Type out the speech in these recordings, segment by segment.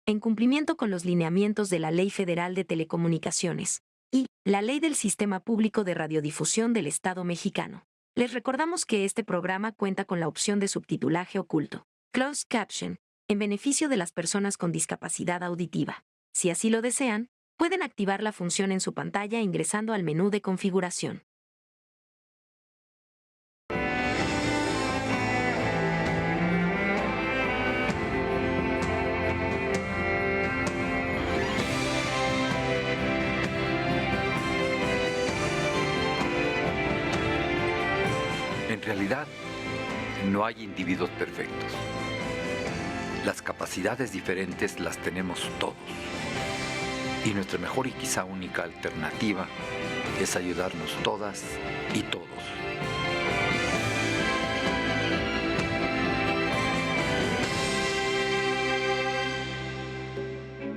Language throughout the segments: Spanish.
en cumplimiento con los lineamientos de la Ley Federal de Telecomunicaciones y la Ley del Sistema Público de Radiodifusión del Estado mexicano. Les recordamos que este programa cuenta con la opción de subtitulaje oculto, closed caption, en beneficio de las personas con discapacidad auditiva. Si así lo desean, pueden activar la función en su pantalla ingresando al menú de configuración. En realidad, no hay individuos perfectos. Las capacidades diferentes las tenemos todos. Y nuestra mejor y quizá única alternativa es ayudarnos todas y todos.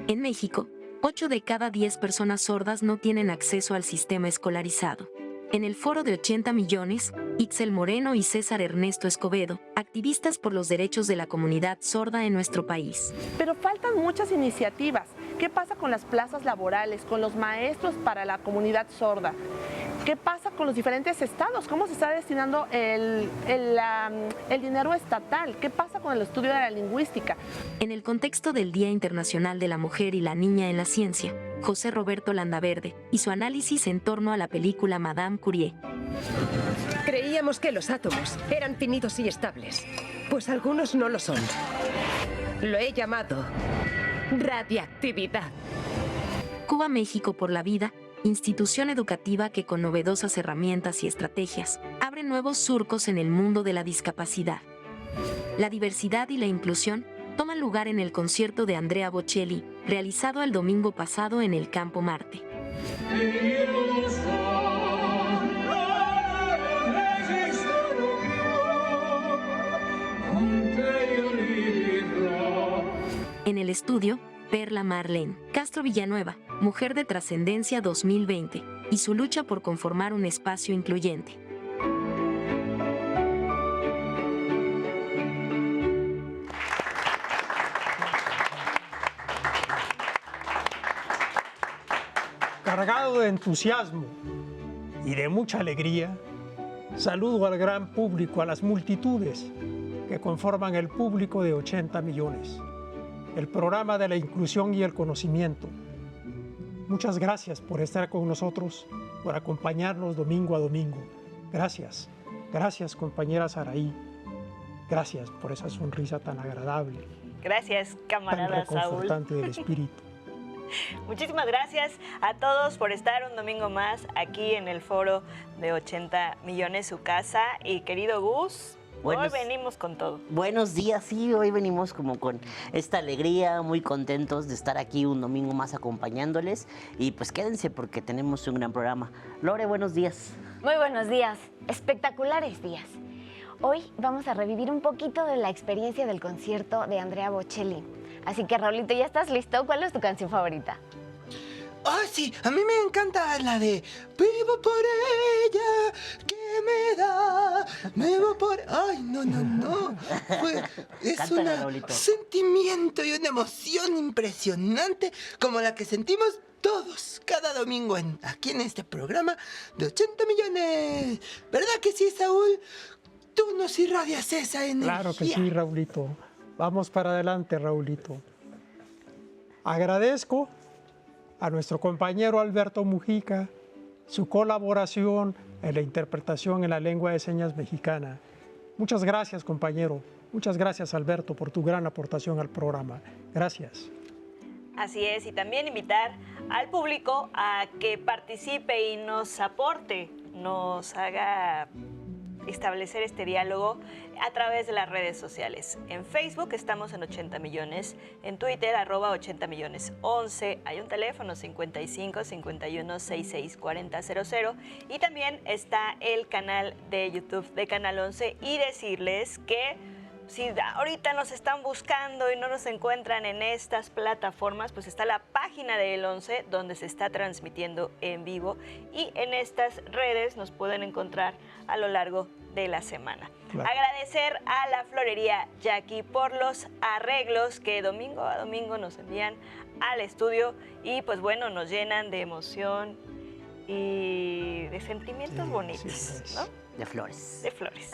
En México, 8 de cada 10 personas sordas no tienen acceso al sistema escolarizado. En el foro de 80 millones, Ixel Moreno y César Ernesto Escobedo, activistas por los derechos de la comunidad sorda en nuestro país. Pero faltan muchas iniciativas. ¿Qué pasa con las plazas laborales, con los maestros para la comunidad sorda? ¿Qué pasa con los diferentes estados? ¿Cómo se está destinando el dinero estatal? ¿Qué pasa con el estudio de la lingüística? En el contexto del Día Internacional de la Mujer y la Niña en la Ciencia, José Roberto Landaverde y su análisis en torno a la película Madame Curie. Creíamos que los átomos eran finitos y estables, pues algunos no lo son. Lo he llamado radiactividad. Cuba México por la Vida, institución educativa que con novedosas herramientas y estrategias abre nuevos surcos en el mundo de la discapacidad. La diversidad y la inclusión toman lugar en el concierto de Andrea Bocelli, realizado el domingo pasado en el Campo Marte. En el estudio, Perla Marlene Castro Villanueva, Mujer de Trascendencia 2020, y su lucha por conformar un espacio incluyente. Cargado de entusiasmo y de mucha alegría, saludo al gran público, a las multitudes que conforman el público de 80 millones, el programa de la inclusión y el conocimiento. Muchas gracias por estar con nosotros, por acompañarnos domingo a domingo. Gracias, gracias compañera Saraí, gracias por esa sonrisa tan agradable. Gracias, camarada tan Saúl. reconfortante del espíritu. Muchísimas gracias a todos por estar un domingo más aquí en el foro de 80 millones, su casa. Y querido Gus, hoy venimos con todo. Buenos días, sí, hoy venimos como con esta alegría, muy contentos de estar aquí un domingo más acompañándoles. Y pues quédense porque tenemos un gran programa. Lore, buenos días. Muy buenos días, espectaculares días. Hoy vamos a revivir un poquito de la experiencia del concierto de Andrea Bocelli. Así que, Raulito, ¿ya estás listo? ¿Cuál es tu canción favorita? ¡Ah, sí! A mí me encanta la de vivo por ella, ¿qué me da? Vivo por... ¡Ay, no! Es Cántala, un sentimiento y una emoción impresionante como la que sentimos todos cada domingo aquí en este programa de 80 millones. ¿Verdad que sí, Saúl? Tú nos irradias esa energía. Claro que sí, Raulito. Vamos para adelante, Raulito. Agradezco a nuestro compañero Alberto Mujica su colaboración en la interpretación en la lengua de señas mexicana. Muchas gracias, compañero. Muchas gracias, Alberto, por tu gran aportación al programa. Gracias. Así es, y también invitar al público a que participe y nos aporte, nos haga establecer este diálogo a través de las redes sociales. En Facebook estamos en 80 millones, en Twitter @80 millones 11, hay un teléfono 55 51 66 40 00 y también está el canal de YouTube de Canal 11 y decirles que si ahorita nos están buscando y no nos encuentran en estas plataformas, pues está la página del 11 donde se está transmitiendo en vivo y en estas redes nos pueden encontrar a lo largo de la semana. Claro. Agradecer a la florería Jackie por los arreglos que domingo a domingo nos envían al estudio y pues bueno, nos llenan de emoción y de sentimientos bonitos, ¿no? De flores. De flores.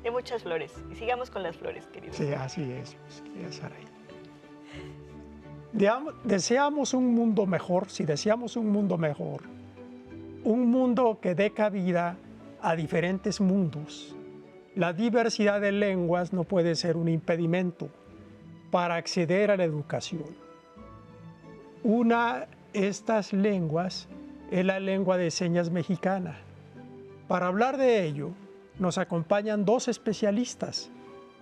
De muchas flores. Y sigamos con las flores, queridos. Sí, así es, querida Saray. Deseamos un mundo mejor, si deseamos un mundo mejor, un mundo que dé cabida a diferentes mundos. La diversidad de lenguas no puede ser un impedimento para acceder a la educación. Una de estas lenguas es la lengua de señas mexicana. Para hablar de ello, nos acompañan dos especialistas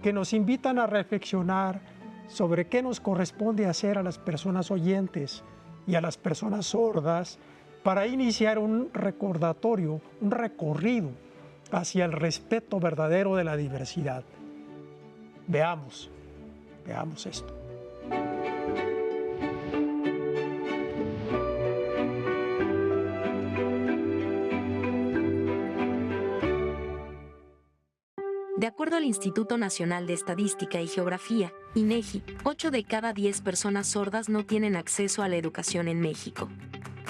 que nos invitan a reflexionar sobre qué nos corresponde hacer a las personas oyentes y a las personas sordas para iniciar un recordatorio, un recorrido hacia el respeto verdadero de la diversidad. Veamos esto. De acuerdo al Instituto Nacional de Estadística y Geografía, INEGI, 8 de cada 10 personas sordas no tienen acceso a la educación en México.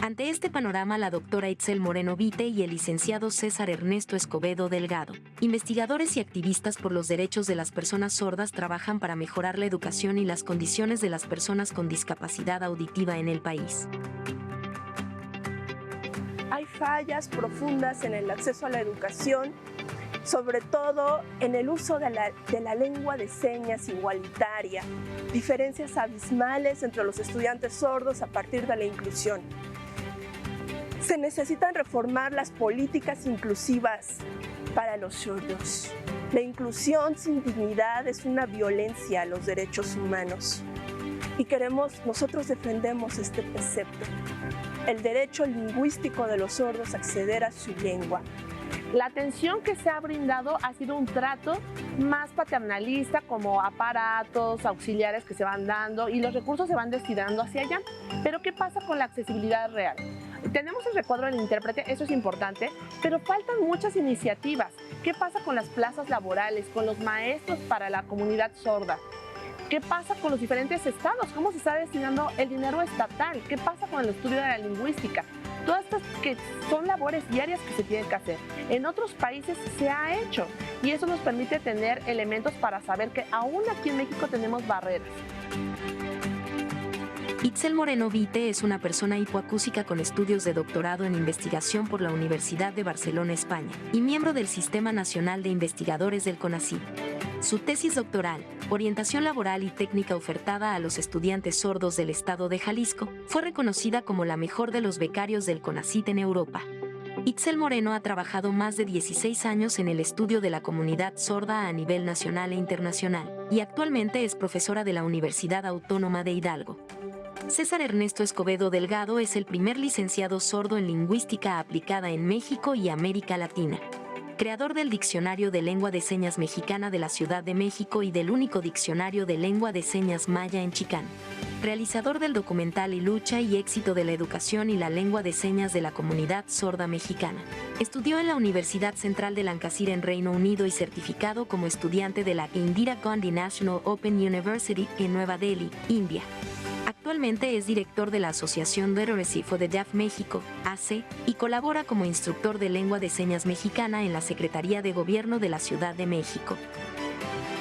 Ante este panorama, la doctora Itzel Moreno Vite y el licenciado César Ernesto Escobedo Delgado, investigadores y activistas por los derechos de las personas sordas, trabajan para mejorar la educación y las condiciones de las personas con discapacidad auditiva en el país. Hay fallas profundas en el acceso a la educación, sobre todo en el uso de la lengua de señas igualitaria, diferencias abismales entre los estudiantes sordos a partir de la inclusión. Se necesitan reformar las políticas inclusivas para los sordos. La inclusión sin dignidad es una violencia a los derechos humanos y nosotros defendemos este precepto, el derecho lingüístico de los sordos a acceder a su lengua. La atención que se ha brindado ha sido un trato más paternalista, como aparatos, auxiliares que se van dando y los recursos se van destinando hacia allá. Pero ¿qué pasa con la accesibilidad real? Tenemos el recuadro del intérprete, eso es importante, pero faltan muchas iniciativas. ¿Qué pasa con las plazas laborales, con los maestros para la comunidad sorda? ¿Qué pasa con los diferentes estados? ¿Cómo se está destinando el dinero estatal? ¿Qué pasa con el estudio de la lingüística? Todas estas que son labores diarias que se tienen que hacer. En otros países se ha hecho y eso nos permite tener elementos para saber que aún aquí en México tenemos barreras. Itzel Moreno Vite es una persona hipoacúsica con estudios de doctorado en investigación por la Universidad de Barcelona, España, y miembro del Sistema Nacional de Investigadores del CONACYT. Su tesis doctoral, Orientación Laboral y Técnica ofertada a los estudiantes sordos del estado de Jalisco, fue reconocida como la mejor de los becarios del CONACYT en Europa. Itzel Moreno ha trabajado más de 16 años en el estudio de la comunidad sorda a nivel nacional e internacional, y actualmente es profesora de la Universidad Autónoma de Hidalgo. César Ernesto Escobedo Delgado es el primer licenciado sordo en lingüística aplicada en México y América Latina. Creador del Diccionario de Lengua de Señas Mexicana de la Ciudad de México y del único Diccionario de Lengua de Señas Maya en Chicán. Realizador del documental Y Lucha y Éxito de la Educación y la Lengua de Señas de la Comunidad Sorda Mexicana. Estudió en la Universidad Central de Lancashire en Reino Unido y certificado como estudiante de la Indira Gandhi National Open University en Nueva Delhi, India. Actualmente es director de la Asociación Literacy for the Deaf México, AC, y colabora como instructor de lengua de señas mexicana en la Secretaría de Gobierno de la Ciudad de México.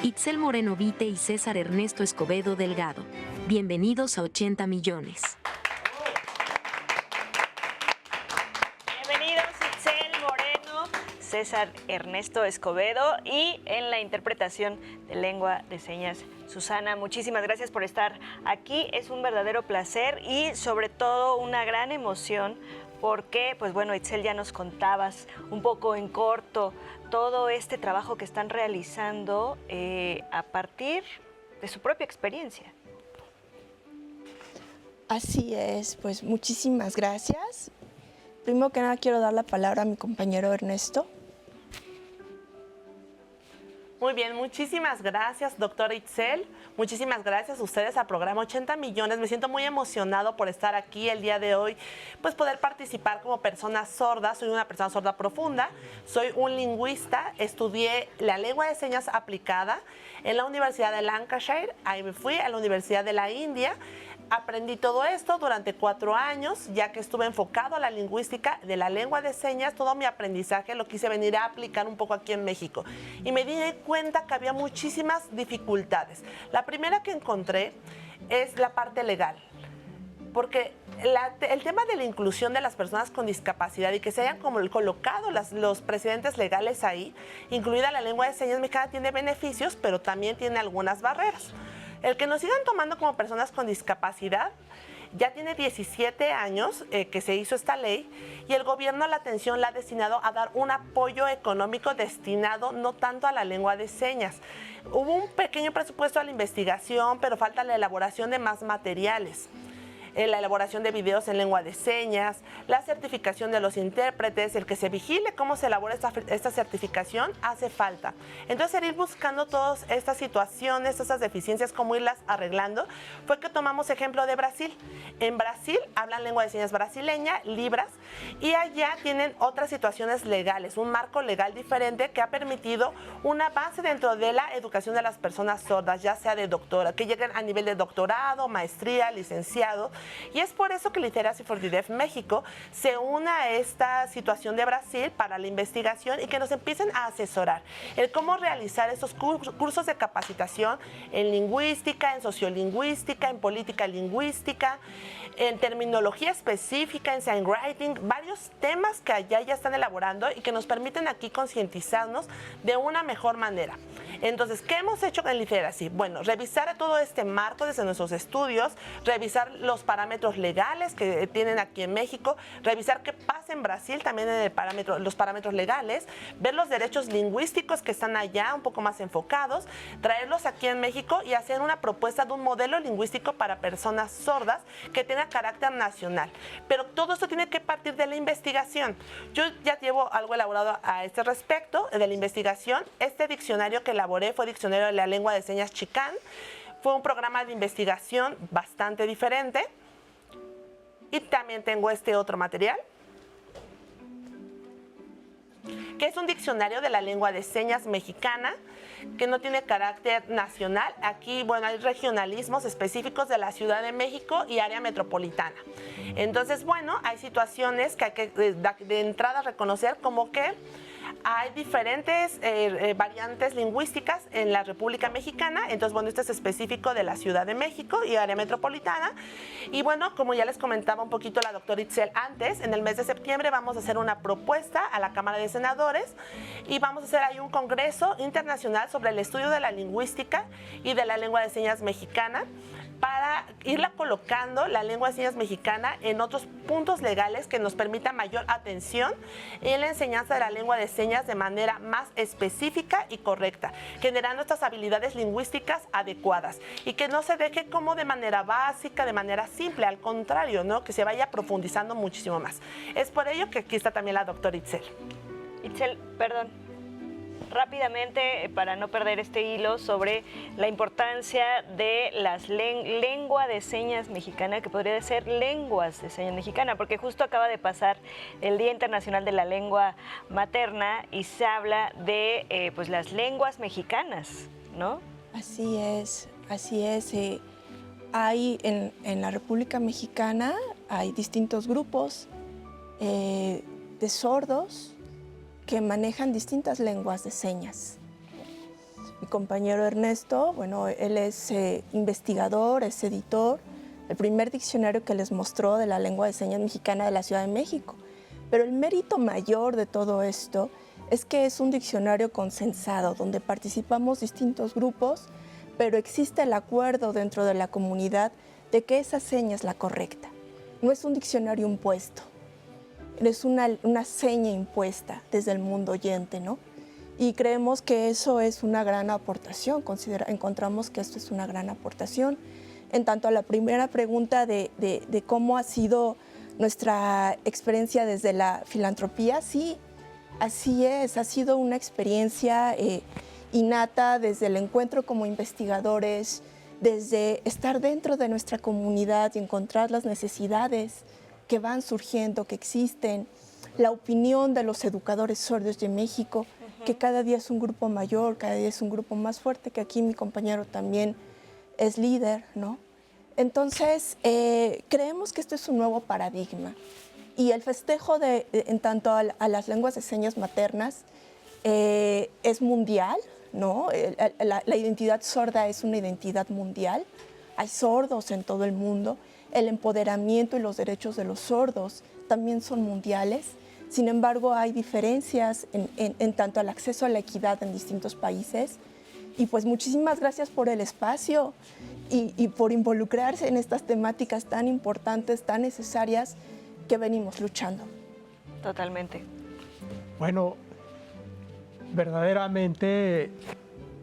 Itzel Moreno Vite y César Ernesto Escobedo Delgado. Bienvenidos a 80 millones. Bienvenidos Itzel Moreno, César Ernesto Escobedo y en la interpretación de lengua de señas Susana. Muchísimas gracias por estar aquí. Es un verdadero placer y sobre todo una gran emoción porque, pues bueno, Itzel, ya nos contabas un poco en corto todo este trabajo que están realizando a partir de su propia experiencia. Así es, pues muchísimas gracias. Primero que nada quiero dar la palabra a mi compañero Ernesto. Muy bien, muchísimas gracias, doctora Itzel. Muchísimas gracias a ustedes al programa 80 millones. Me siento muy emocionado por estar aquí el día de hoy, pues poder participar como persona sorda. Soy una persona sorda profunda, soy un lingüista, estudié la lengua de señas aplicada en la Universidad de Lancashire, ahí me fui a la Universidad de la India. Aprendí todo esto durante 4 años, ya que estuve enfocado a la lingüística de la lengua de señas. Todo mi aprendizaje lo quise venir a aplicar un poco aquí en México. Y me di cuenta que había muchísimas dificultades. La primera que encontré es la parte legal. Porque el tema de la inclusión de las personas con discapacidad y que se hayan colocado los precedentes legales ahí, incluida la lengua de señas mexicana, tiene beneficios, pero también tiene algunas barreras. El que nos sigan tomando como personas con discapacidad ya tiene 17 años que se hizo esta ley y el gobierno la atención la ha destinado a dar un apoyo económico destinado no tanto a la lengua de señas. Hubo un pequeño presupuesto a la investigación, pero falta la elaboración de más materiales. La elaboración de videos en lengua de señas, la certificación de los intérpretes, el que se vigile cómo se elabora esta certificación, hace falta. Entonces, ir buscando todas estas situaciones, estas deficiencias, cómo irlas arreglando, fue que tomamos ejemplo de Brasil. En Brasil hablan lengua de señas brasileña, Libras, y allá tienen otras situaciones legales, un marco legal diferente que ha permitido un avance dentro de la educación de las personas sordas, ya sea de doctora, que lleguen a nivel de doctorado, maestría, licenciado. Y es por eso que Literacy for the Deaf México se une a esta situación de Brasil para la investigación y que nos empiecen a asesorar el cómo realizar esos cursos de capacitación en lingüística, en sociolingüística, en política lingüística, en terminología específica, en signwriting, varios temas que allá ya están elaborando y que nos permiten aquí concientizarnos de una mejor manera. Entonces, ¿qué hemos hecho en Literacy? Bueno, revisar todo este marco desde nuestros estudios, revisar los parámetros legales que tienen aquí en México, revisar qué pasa en Brasil también en los parámetros legales, ver los derechos lingüísticos que están allá un poco más enfocados, traerlos aquí en México y hacer una propuesta de un modelo lingüístico para personas sordas que tenga carácter nacional. Pero todo esto tiene que partir de la investigación. Yo ya llevo algo elaborado a este respecto de la investigación. Este diccionario que elaboré fue Diccionario de la Lengua de Señas Chicán. Fue un programa de investigación bastante diferente. Y también tengo este otro material, que es un diccionario de la lengua de señas mexicana, que no tiene carácter nacional. Aquí, bueno, hay regionalismos específicos de la Ciudad de México y área metropolitana. Entonces, bueno, hay situaciones que hay que de entrada reconocer como que hay diferentes variantes lingüísticas en la República Mexicana. Entonces, bueno, este es específico de la Ciudad de México y área metropolitana. Y bueno, como ya les comentaba un poquito la doctora Itzel antes, en el mes de septiembre vamos a hacer una propuesta a la Cámara de Senadores y vamos a hacer ahí un congreso internacional sobre el estudio de la lingüística y de la lengua de señas mexicana, para irla colocando la lengua de señas mexicana en otros puntos legales que nos permita mayor atención en la enseñanza de la lengua de señas de manera más específica y correcta, generando estas habilidades lingüísticas adecuadas y que no se deje como de manera básica, de manera simple, al contrario, ¿no? Que se vaya profundizando muchísimo más. Es por ello que aquí está también la doctora Itzel. Itzel, perdón. Rápidamente, para no perder este hilo, sobre la importancia de las lengua de señas mexicana, que podría ser lenguas de señas mexicana, porque justo acaba de pasar el Día Internacional de la Lengua Materna y se habla de pues las lenguas mexicanas, ¿no? Así es, así es. Hay en la República Mexicana hay distintos grupos de sordos que manejan distintas lenguas de señas. Mi compañero Ernesto, bueno, él es investigador, es editor, el primer diccionario que les mostró de la lengua de señas mexicana de la Ciudad de México. Pero el mérito mayor de todo esto es que es un diccionario consensado, donde participamos distintos grupos, pero existe el acuerdo dentro de la comunidad de que esa seña es la correcta. No es un diccionario impuesto. Es una seña impuesta desde el mundo oyente, ¿no? Y creemos que eso es una gran aportación, encontramos que esto es una gran aportación. En tanto a la primera pregunta de cómo ha sido nuestra experiencia desde la filantropía, sí, así es, ha sido una experiencia innata desde el encuentro como investigadores, desde estar dentro de nuestra comunidad y encontrar las necesidades que van surgiendo, que existen, la opinión de los educadores sordos de México, que cada día es un grupo mayor, cada día es un grupo más fuerte, que aquí mi compañero también es líder, ¿no? Entonces, creemos que esto es un nuevo paradigma y el festejo en tanto a las lenguas de señas maternas es mundial, ¿no? La identidad sorda es una identidad mundial, hay sordos en todo el mundo, el empoderamiento y los derechos de los sordos también son mundiales. Sin embargo, hay diferencias en tanto al acceso a la equidad en distintos países. Y pues muchísimas gracias por el espacio y por involucrarse en estas temáticas tan importantes, tan necesarias que venimos luchando. Totalmente. Bueno, verdaderamente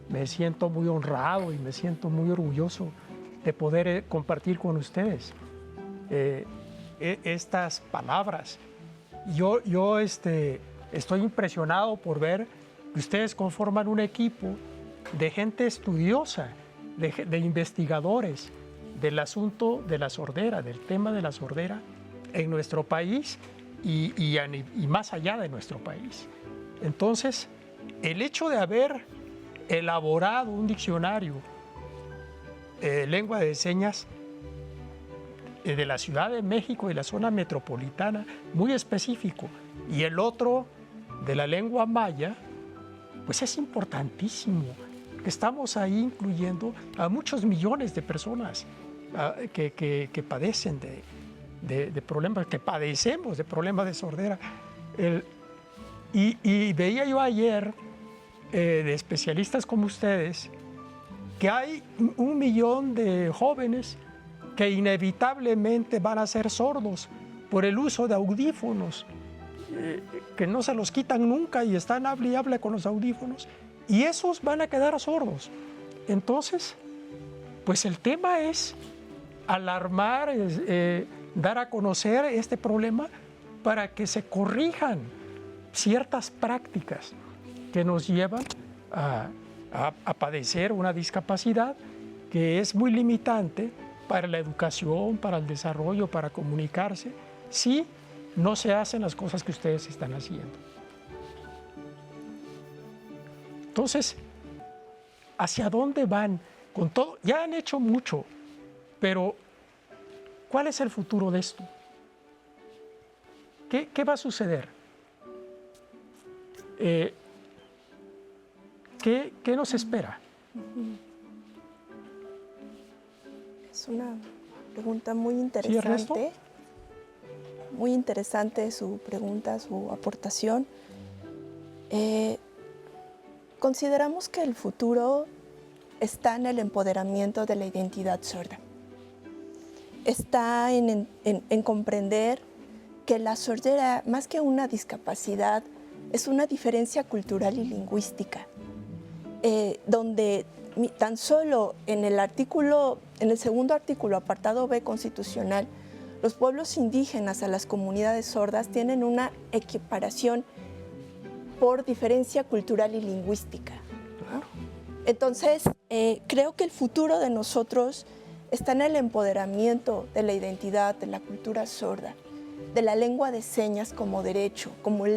me siento muy honrado y me siento muy orgulloso de poder compartir con ustedes estas palabras. Yo estoy impresionado por ver que ustedes conforman un equipo de gente estudiosa, de investigadores del asunto de la sordera, del tema de la sordera en nuestro país y más allá de nuestro país. Entonces, el hecho de haber elaborado un diccionario de lengua de señas de la Ciudad de México y la zona metropolitana muy específico, y el otro de la lengua maya, pues es importantísimo. Estamos ahí incluyendo a muchos millones de personas que padecen de problemas, que padecemos de problemas de sordera. Y veía yo ayer de especialistas como ustedes que hay 1 millón de jóvenes que inevitablemente van a ser sordos por el uso de audífonos, que no se los quitan nunca y están hable y hable con los audífonos, y esos van a quedar sordos. Entonces, pues el tema es alarmar, dar a conocer este problema para que se corrijan ciertas prácticas que nos llevan a padecer una discapacidad que es muy limitante para la educación, para el desarrollo, para comunicarse, si no se hacen las cosas que ustedes están haciendo. Entonces, ¿hacia dónde van con todo? Ya han hecho mucho, pero ¿cuál es el futuro de esto? ¿Qué va a suceder? ¿Qué nos espera? Es una pregunta muy ¿Sí, interesante. Ernesto? Muy interesante su pregunta, su aportación. Consideramos que el futuro está en el empoderamiento de la identidad sorda. Está en comprender que la sordera, más que una discapacidad, es una diferencia cultural y lingüística, donde tan solo en el segundo artículo, apartado B constitucional, los pueblos indígenas a las comunidades sordas tienen una equiparación por diferencia cultural y lingüística, ¿no? Entonces, creo que el futuro de nosotros está en el empoderamiento de la identidad, de la cultura sorda, de la lengua de señas como derecho, como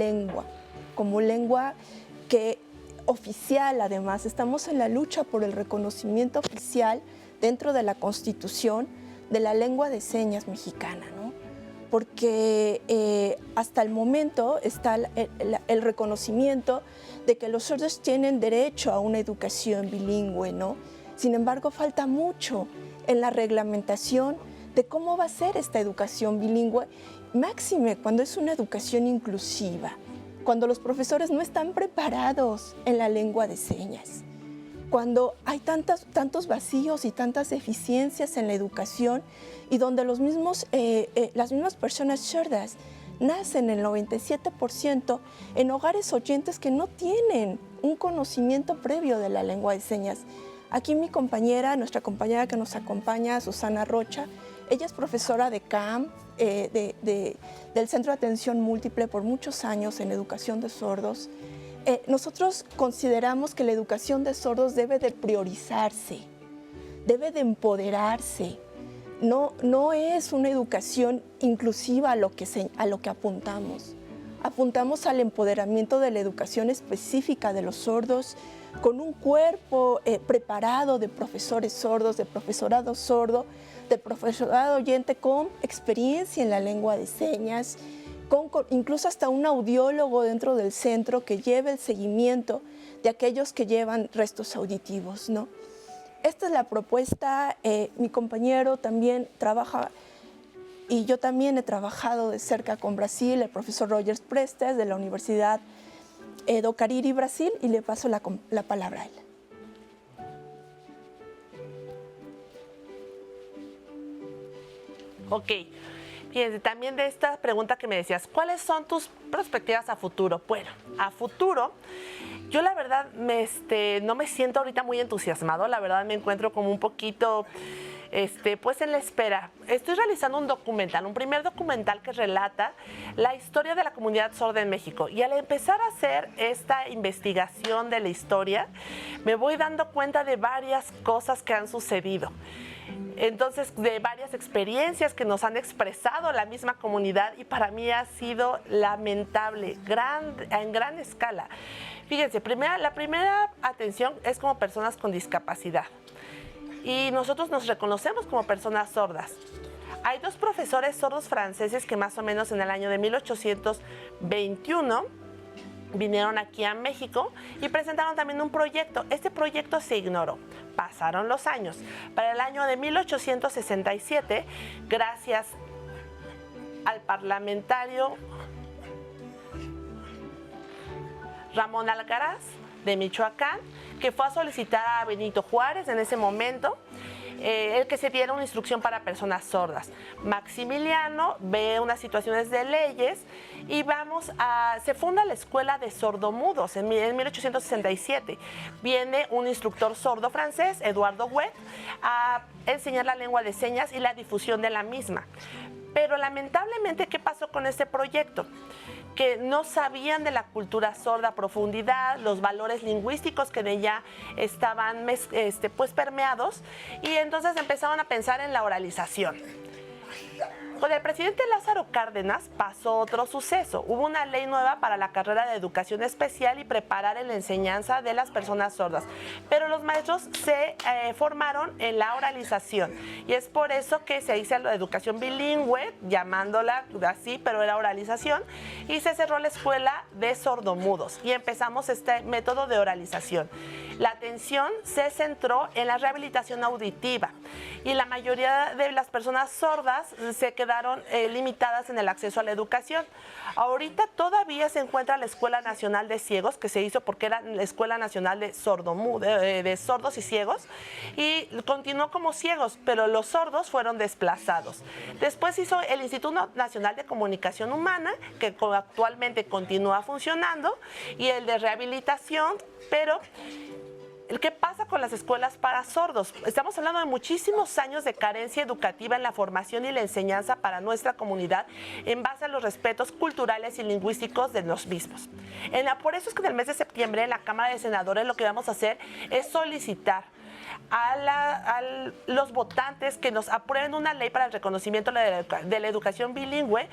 lengua que oficial. Además, estamos en la lucha por el reconocimiento oficial dentro de la Constitución de la lengua de señas mexicana, ¿no? Porque hasta el momento está el reconocimiento de que los sordos tienen derecho a una educación bilingüe, ¿no? Sin embargo, falta mucho en la reglamentación de cómo va a ser esta educación bilingüe, máxime cuando es una educación inclusiva, cuando los profesores no están preparados en la lengua de señas, cuando hay tantos vacíos y tantas deficiencias en la educación y donde las mismas personas sordas nacen el 97% en hogares oyentes que no tienen un conocimiento previo de la lengua de señas. Aquí nuestra compañera que nos acompaña, Susana Rocha, ella es profesora de CAM, del Centro de Atención Múltiple por muchos años en educación de sordos. nosotros consideramos que la educación de sordos debe de priorizarse, debe de empoderarse. No es una educación inclusiva a lo que apuntamos. Apuntamos al empoderamiento de la educación específica de los sordos, con un cuerpo preparado de profesores sordos, de profesorado sordo, de profesorado oyente con experiencia en la lengua de señas, incluso hasta un audiólogo dentro del centro que lleve el seguimiento de aquellos que llevan restos auditivos, ¿no? Esta es la propuesta. Mi compañero también trabaja, y yo también he trabajado de cerca con Brasil, el profesor Rogers Prestes de la Universidad do Cariri, Brasil, y le paso la palabra a él. Ok. Fíjense, también de esta pregunta que me decías, ¿cuáles son tus perspectivas a futuro? Bueno, a futuro, yo la verdad no me siento ahorita muy entusiasmado, la verdad me encuentro como un poquito, pues en la espera. Estoy realizando un primer documental que relata la historia de la comunidad sorda en México. Y al empezar a hacer esta investigación de la historia, me voy dando cuenta de varias cosas que han sucedido. Entonces, de varias experiencias que nos han expresado la misma comunidad, y para mí ha sido lamentable, en gran escala. Fíjense, la primera atención es como personas con discapacidad, y nosotros nos reconocemos como personas sordas. Hay 2 profesores sordos franceses que más o menos en el año de 1821 vinieron aquí a México y presentaron también un proyecto. Este proyecto se ignoró. Pasaron los años. Para el año de 1867, gracias al parlamentario Ramón Alcaraz de Michoacán, que fue a solicitar a Benito Juárez en ese momento el que se diera una instrucción para personas sordas. Maximiliano ve unas situaciones de leyes y se funda la Escuela de Sordomudos en 1867. Viene un instructor sordo francés, Eduardo Huet, a enseñar la lengua de señas y la difusión de la misma. Pero lamentablemente, ¿qué pasó con este proyecto? Que no sabían de la cultura sorda a profundidad, los valores lingüísticos que de ella estaban pues permeados, y entonces empezaron a pensar en la oralización. Con el presidente Lázaro Cárdenas pasó otro suceso. Hubo una ley nueva para la carrera de educación especial y preparar en la enseñanza de las personas sordas. Pero los maestros se formaron en la oralización. Y es por eso que se hizo la educación bilingüe, llamándola así, pero era oralización. Y se cerró la escuela de sordomudos. Y empezamos este método de oralización. La atención se centró en la rehabilitación auditiva. Y la mayoría de las personas sordas se quedaron limitadas en el acceso a la educación. Ahorita todavía se encuentra la Escuela Nacional de Ciegos, que se hizo porque era la Escuela Nacional de Sordos y Ciegos, y continuó como ciegos, pero los sordos fueron desplazados. Después hizo el Instituto Nacional de Comunicación Humana, que actualmente continúa funcionando, y el de rehabilitación, pero ¿qué pasa con las escuelas para sordos? Estamos hablando de muchísimos años de carencia educativa en la formación y la enseñanza para nuestra comunidad en base a los respetos culturales y lingüísticos de los mismos. Por eso es que en el mes de septiembre en la Cámara de Senadores lo que vamos a hacer es solicitar a los votantes que nos aprueben una ley para el reconocimiento de la educación bilingüe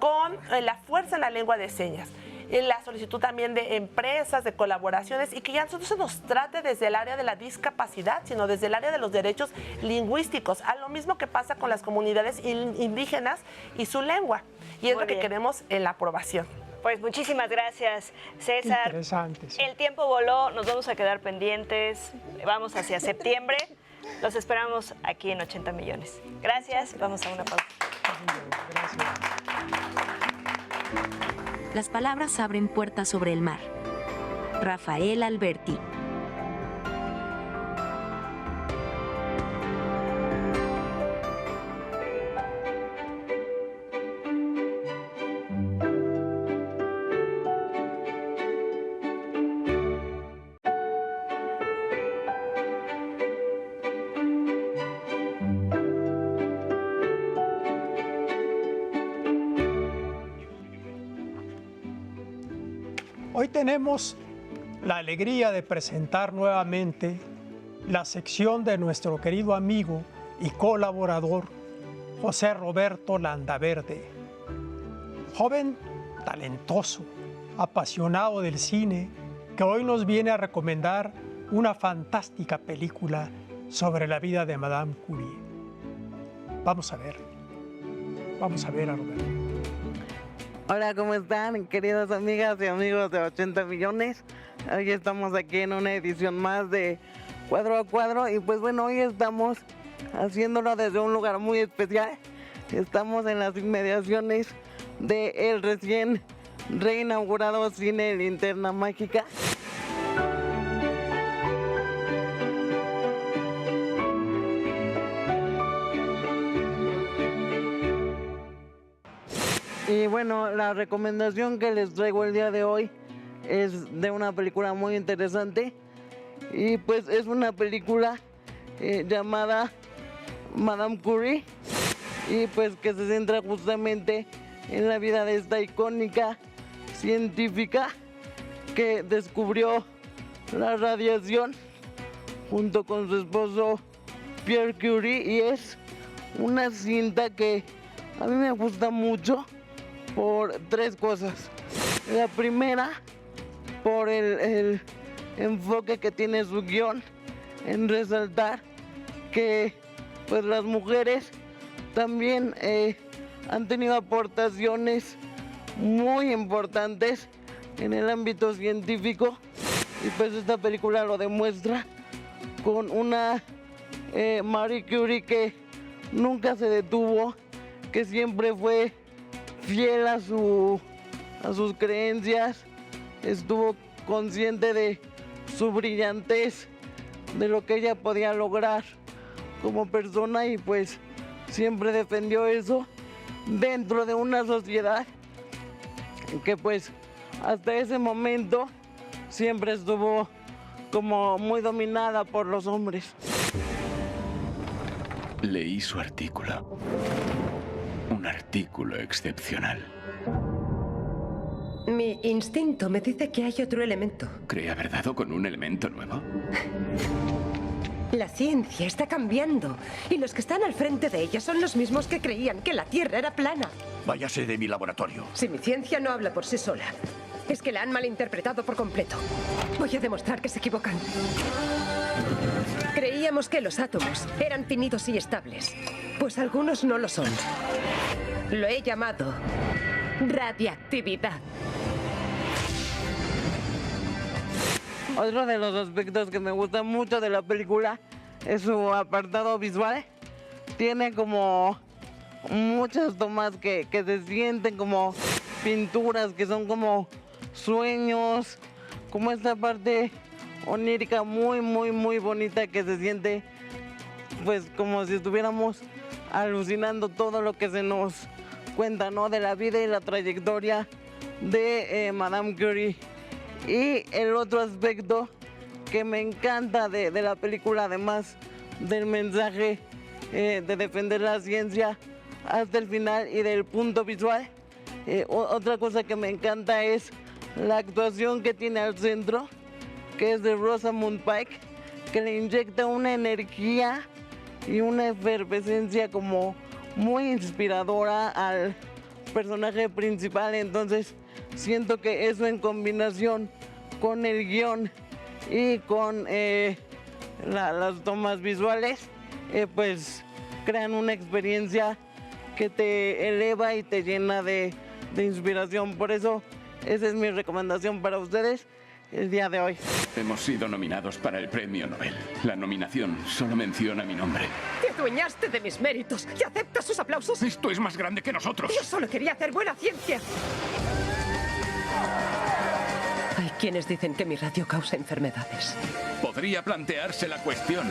con la fuerza en la lengua de señas. La solicitud también de empresas, de colaboraciones, y que ya nosotros se nos trate desde el área de la discapacidad, sino desde el área de los derechos lingüísticos, a lo mismo que pasa con las comunidades indígenas y su lengua. Y es lo que queremos en la aprobación. Pues muchísimas gracias, César. Interesante. Sí. El tiempo voló, nos vamos a quedar pendientes, vamos hacia septiembre. Los esperamos aquí en 80 millones. Gracias, vamos a una pausa. Gracias. Las palabras abren puertas sobre el mar. Rafael Alberti. Hoy tenemos la alegría de presentar nuevamente la sección de nuestro querido amigo y colaborador José Roberto Landaverde. Joven talentoso, apasionado del cine, que hoy nos viene a recomendar una fantástica película sobre la vida de Madame Curie. Vamos a ver a Roberto. Hola, ¿cómo están, queridas amigas y amigos de 80 millones? Hoy estamos aquí en una edición más de Cuadro a Cuadro y pues bueno, hoy estamos haciéndolo desde un lugar muy especial. Estamos en las inmediaciones del recién reinaugurado Cine Linterna Mágica. Y bueno, la recomendación que les traigo el día de hoy es de una película muy interesante. Y pues es una película llamada Madame Curie. Y pues que se centra justamente en la vida de esta icónica científica que descubrió la radiación junto con su esposo Pierre Curie. Y es una cinta que a mí me gusta mucho por tres cosas. La primera, por el enfoque que tiene su guión en resaltar que pues las mujeres también han tenido aportaciones muy importantes en el ámbito científico, y pues esta película lo demuestra con una Marie Curie que nunca se detuvo, que siempre fue fiel a sus creencias, estuvo consciente de su brillantez, de lo que ella podía lograr como persona, y pues siempre defendió eso dentro de una sociedad que pues hasta ese momento siempre estuvo como muy dominada por los hombres. Leí su artículo. Un artículo excepcional. Mi instinto me dice que hay otro elemento. ¿Cree haber dado con un elemento nuevo? La ciencia está cambiando y los que están al frente de ella son los mismos que creían que la Tierra era plana. Váyase de mi laboratorio. Si mi ciencia no habla por sí sola, es que la han malinterpretado por completo. Voy a demostrar que se equivocan. Creíamos que los átomos eran finitos y estables, pues algunos no lo son. Lo he llamado radiactividad. Otro de los aspectos que me gusta mucho de la película es su apartado visual. Tiene como muchas tomas que se sienten como pinturas, que son como sueños, como esta parte onírica muy bonita que se siente pues como si estuviéramos alucinando todo lo que se nos cuenta, ¿no? De la vida y la trayectoria de Madame Curie. Y el otro aspecto que me encanta de la película, además del mensaje de defender la ciencia hasta el final y del punto visual, otra cosa que me encanta es la actuación que tiene al centro, que es de Rosamund Pike, que le inyecta una energía y una efervescencia como muy inspiradora al personaje principal. Entonces siento que eso en combinación con el guión y con las tomas visuales pues crean una experiencia que te eleva y te llena de inspiración. Por eso esa es mi recomendación para ustedes el día de hoy. Hemos sido nominados para el premio Nobel. La nominación solo menciona mi nombre. Te adueñaste de mis méritos y aceptas sus aplausos. Esto es más grande que nosotros. Yo solo quería hacer buena ciencia. Hay quienes dicen que mi radio causa enfermedades. Podría plantearse la cuestión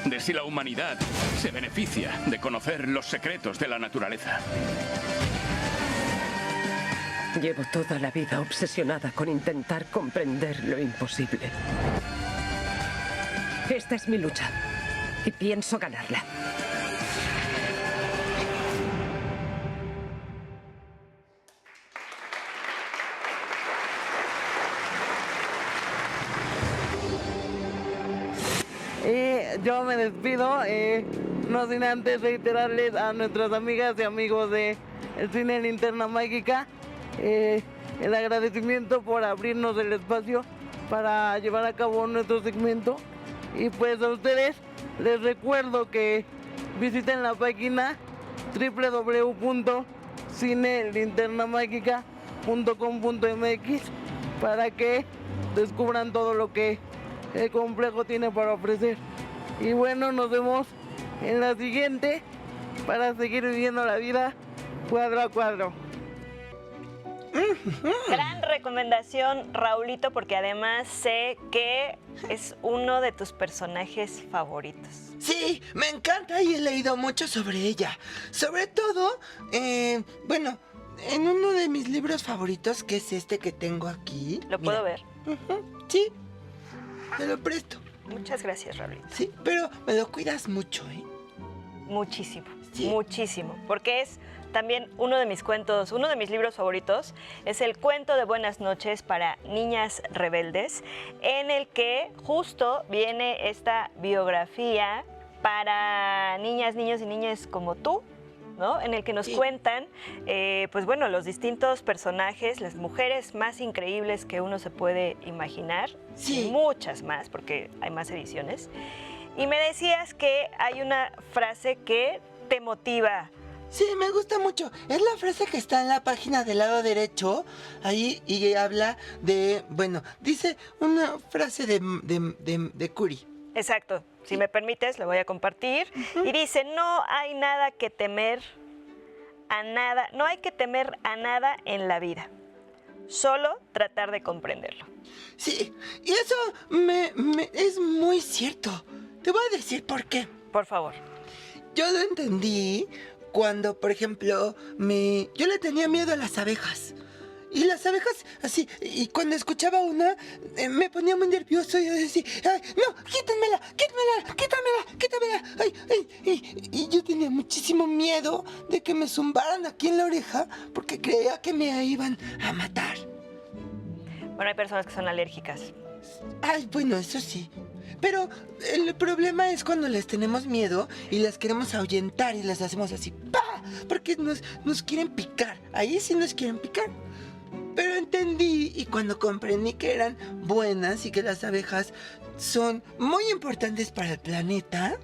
de si la humanidad se beneficia de conocer los secretos de la naturaleza. Llevo toda la vida obsesionada con intentar comprender lo imposible. Esta es mi lucha y pienso ganarla. yo me despido, no sin antes reiterarles a nuestras amigas y amigos de el Cine Linterna Mágica el agradecimiento por abrirnos el espacio para llevar a cabo nuestro segmento. Y pues a ustedes les recuerdo que visiten la página www.cinelinternamagica.com.mx para que descubran todo lo que el complejo tiene para ofrecer. Y bueno, nos vemos en la siguiente para seguir viviendo la vida cuadro a cuadro. Gran recomendación, Raulito, porque además sé que es uno de tus personajes favoritos. Sí, me encanta y he leído mucho sobre ella. Sobre todo, bueno, en uno de mis libros favoritos, que es este que tengo aquí. ¿Lo puedo ver? Sí, te lo presto. Muchas gracias, Raulito. Sí, pero me lo cuidas mucho, ¿eh? Muchísimo, sí. Muchísimo, porque es también uno de mis cuentos, uno de mis libros favoritos, es el cuento de Buenas noches para niñas rebeldes, en el que justo viene esta biografía para niñas, niños y niñas como tú, ¿no? En el que nos cuentan, pues bueno, los distintos personajes, las mujeres más increíbles que uno se puede imaginar, y muchas más, porque hay más ediciones. Y me decías que hay una frase que te motiva. Sí, me gusta mucho. Es la frase que está en la página del lado derecho, ahí, y habla de, bueno, dice una frase de Curie. Exacto. Si me permites, la voy a compartir. Y dice, no hay nada que temer a nada, no hay que temer a nada en la vida. Solo tratar de comprenderlo. Sí, y eso es muy cierto. Te voy a decir por qué. Por favor. Yo lo entendí cuando, por ejemplo, yo le tenía miedo a las abejas. Y las abejas, así, y cuando escuchaba una, me ponía muy nervioso y yo decía, ay, no, quítamela, ay, y yo tenía muchísimo miedo de que me zumbaran aquí en la oreja porque creía que me iban a matar. Bueno, hay personas que son alérgicas. Ay, bueno, eso sí. Pero el problema es cuando les tenemos miedo y las queremos ahuyentar y las hacemos así, ¡pah! Porque nos quieren picar. Ahí sí nos quieren picar. Pero entendí y cuando comprendí que eran buenas y que las abejas son muy importantes para el planeta,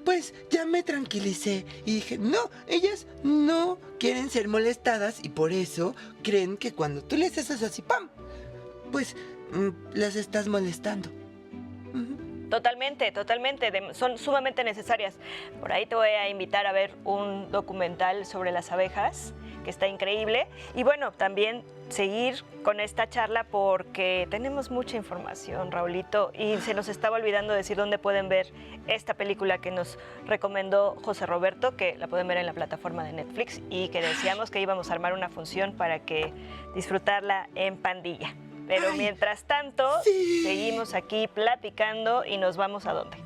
pues ya me tranquilicé y dije, no, ellas no quieren ser molestadas y por eso creen que cuando tú les haces así, ¡pam!, pues las estás molestando. Totalmente, son sumamente necesarias. Por ahí te voy a invitar a ver un documental sobre las abejas, que está increíble. Y bueno, también seguir con esta charla porque tenemos mucha información, Raulito, y se nos estaba olvidando decir dónde pueden ver esta película que nos recomendó José Roberto, que la pueden ver en la plataforma de Netflix y que decíamos que íbamos a armar una función para que disfrutarla en pandilla. Pero mientras tanto, seguimos aquí platicando y nos vamos ¿a dónde?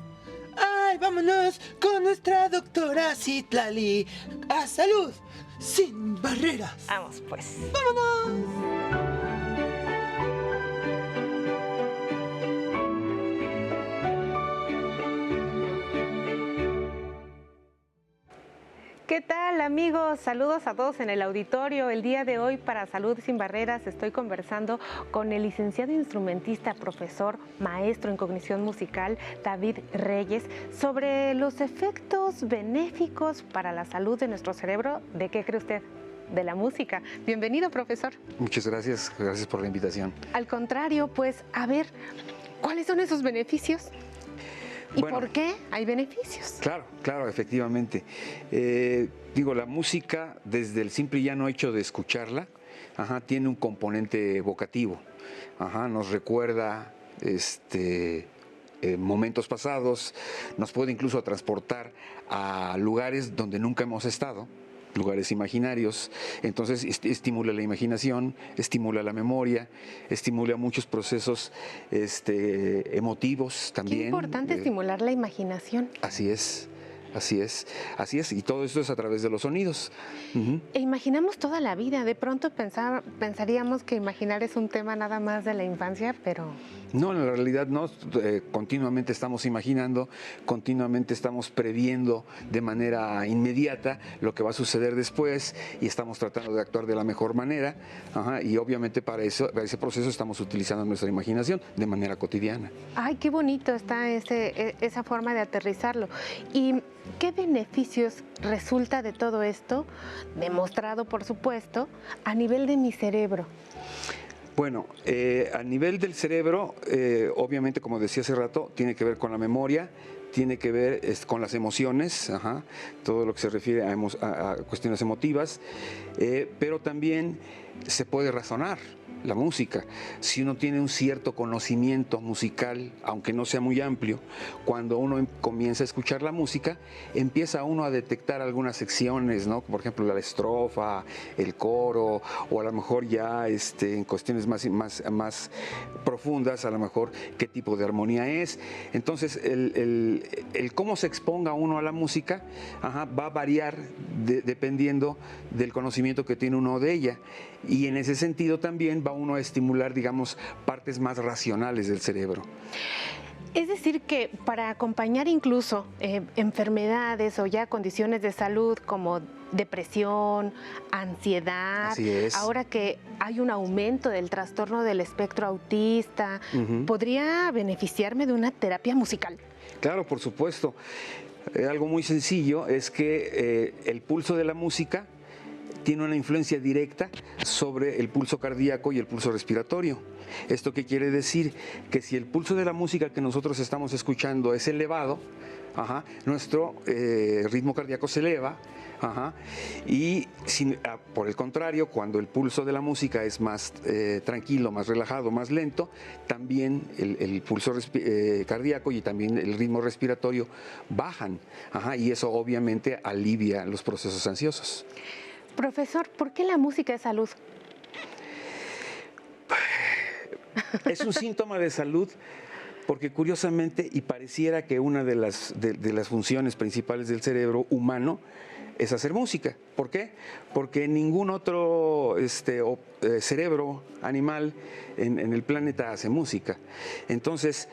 ¡Ay, vámonos con nuestra doctora Citlali! ¡A salud sin barreras! Vamos, pues. ¡Vámonos! ¿Qué tal, amigos? Saludos a todos en el auditorio. El día de hoy para Salud Sin Barreras estoy conversando con el licenciado instrumentista, profesor, maestro en cognición musical, David Reyes, sobre los efectos benéficos para la salud de nuestro cerebro. ¿De qué cree usted? De la música. Bienvenido, profesor. Muchas gracias por la invitación. Al contrario, pues, a ver, ¿cuáles son esos beneficios? ¿Y por qué hay beneficios? Claro, efectivamente. La música, desde el simple y llano hecho de escucharla, tiene un componente evocativo. Nos recuerda momentos pasados, nos puede incluso transportar a lugares donde nunca hemos estado, lugares imaginarios. Entonces estimula la imaginación, estimula la memoria, estimula muchos procesos emotivos también. Qué importante estimular la imaginación. Así es. Así es, y todo esto es a través de los sonidos. E imaginamos toda la vida, de pronto pensaríamos que imaginar es un tema nada más de la infancia, pero... No, en la realidad no, continuamente estamos imaginando, continuamente estamos previendo de manera inmediata lo que va a suceder después y estamos tratando de actuar de la mejor manera, y obviamente para ese proceso estamos utilizando nuestra imaginación de manera cotidiana. Ay, qué bonito está esa forma de aterrizarlo. ¿Y qué beneficios resulta de todo esto, demostrado por supuesto, a nivel de mi cerebro? Bueno, a nivel del cerebro, obviamente, como decía hace rato, tiene que ver con la memoria, tiene que ver con las emociones, todo lo que se refiere a cuestiones emotivas, pero también se puede razonar la música. Si uno tiene un cierto conocimiento musical, aunque no sea muy amplio, cuando uno comienza a escuchar la música, empieza uno a detectar algunas secciones, ¿no? Por ejemplo, la estrofa, el coro, o a lo mejor ya en cuestiones más profundas, a lo mejor qué tipo de armonía es. Entonces, el cómo se exponga uno a la música va a variar dependiendo del conocimiento que tiene uno de ella. Y en ese sentido también va uno a estimular, digamos, partes más racionales del cerebro. Es decir, que para acompañar incluso enfermedades o ya condiciones de salud como depresión, ansiedad, Así es. Ahora que hay un aumento del trastorno del espectro autista, ¿podría beneficiarme de una terapia musical? Claro, por supuesto. Algo muy sencillo es que el pulso de la música tiene una influencia directa sobre el pulso cardíaco y el pulso respiratorio. ¿Esto qué quiere decir? Que si el pulso de la música que nosotros estamos escuchando es elevado, nuestro ritmo cardíaco se eleva, y por el contrario, cuando el pulso de la música es más tranquilo, más relajado, más lento, también el pulso cardíaco y también el ritmo respiratorio bajan, y eso obviamente alivia los procesos ansiosos. Profesor, ¿por qué la música es salud? Es un síntoma de salud porque curiosamente y pareciera que una de las funciones principales del cerebro humano es hacer música. ¿Por qué? Porque ningún otro cerebro animal en el planeta hace música. Entonces,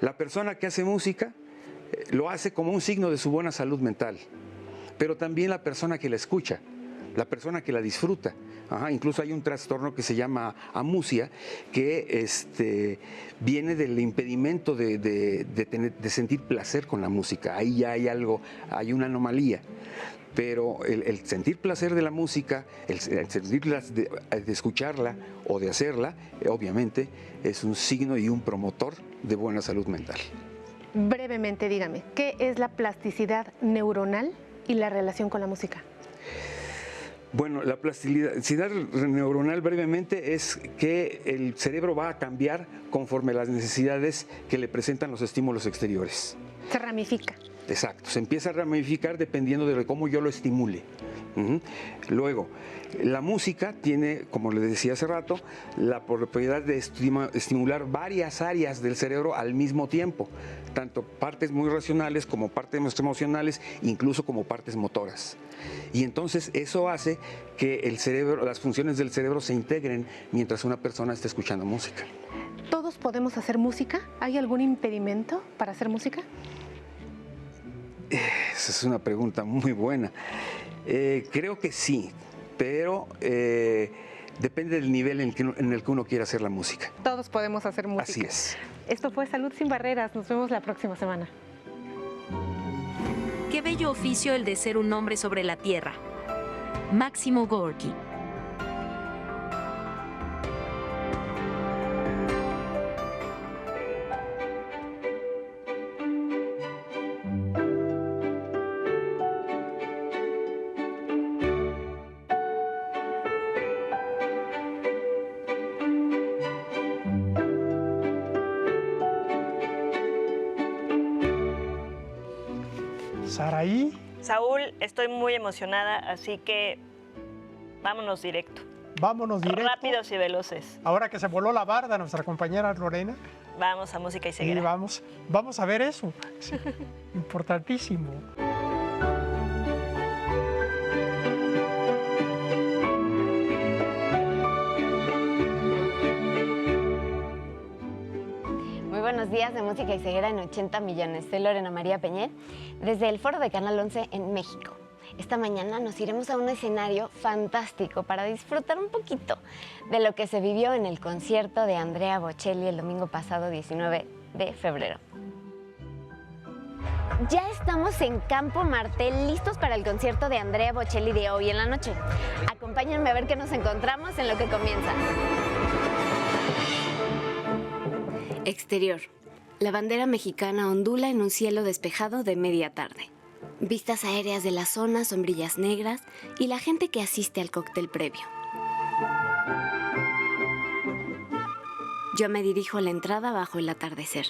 la persona que hace música lo hace como un signo de su buena salud mental, pero también la persona que la escucha, la persona que la disfruta. Incluso hay un trastorno que se llama amusia, que viene del impedimento de sentir placer con la música. Ahí ya hay algo, hay una anomalía. Pero el sentir placer de la música, el sentir de escucharla o de hacerla, obviamente es un signo y un promotor de buena salud mental. Brevemente, dígame, ¿qué es la plasticidad neuronal y la relación con la música? Bueno, la plasticidad neuronal brevemente es que el cerebro va a cambiar conforme a las necesidades que le presentan los estímulos exteriores. Se ramifica. Exacto, se empieza a ramificar dependiendo de cómo yo lo estimule. Luego, la música tiene, como les decía hace rato, la propiedad de estimular varias áreas del cerebro al mismo tiempo, tanto partes muy racionales como partes más emocionales, incluso como partes motoras. Y entonces eso hace que el cerebro, las funciones del cerebro se integren mientras una persona está escuchando música. ¿Todos podemos hacer música? ¿Hay algún impedimento para hacer música? Esa es una pregunta muy buena. Creo que sí, pero depende del nivel en el que uno quiera hacer la música. Todos podemos hacer música. Así es. Esto fue Salud Sin Barreras. Nos vemos la próxima semana. Qué bello oficio el de ser un hombre sobre la tierra. Máximo Gorki. Saraí. Saúl, estoy muy emocionada, así que vámonos directo. Vámonos directo. Rápidos y veloces. Ahora que se voló la barda nuestra compañera Lorena. Vamos a música y ceguera. Y vamos a ver eso. Sí, importantísimo. los días de música y ceguera en 80 millones. Soy Lorena María Peñé, desde el foro de Canal 11 en México. Esta mañana nos iremos a un escenario fantástico para disfrutar un poquito de lo que se vivió en el concierto de Andrea Bocelli el domingo pasado, 19 de febrero. Ya estamos en Campo Martel, listos para el concierto de Andrea Bocelli de hoy en la noche. Acompáñenme a ver qué nos encontramos en lo que comienza. Exterior. La bandera mexicana ondula en un cielo despejado de media tarde. Vistas aéreas de la zona, sombrillas negras y la gente que asiste al cóctel previo. Yo me dirijo a la entrada bajo el atardecer.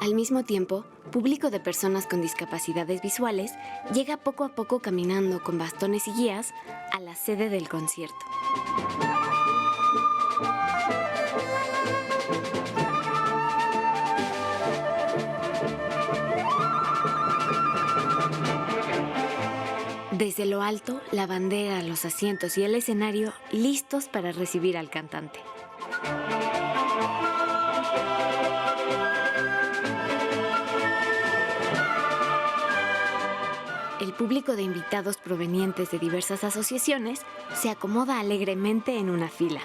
Al mismo tiempo, público de personas con discapacidades visuales llega poco a poco caminando con bastones y guías a la sede del concierto. Desde lo alto, la bandera, los asientos y el escenario listos para recibir al cantante. El público de invitados provenientes de diversas asociaciones se acomoda alegremente en una fila.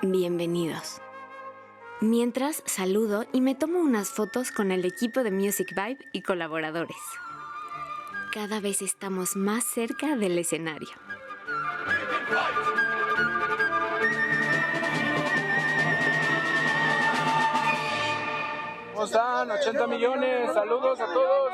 Bienvenidos. Mientras saludo y me tomo unas fotos con el equipo de Music Vibe y colaboradores. Cada vez estamos más cerca del escenario. ¿Cómo están? 80 millones, saludos a todos.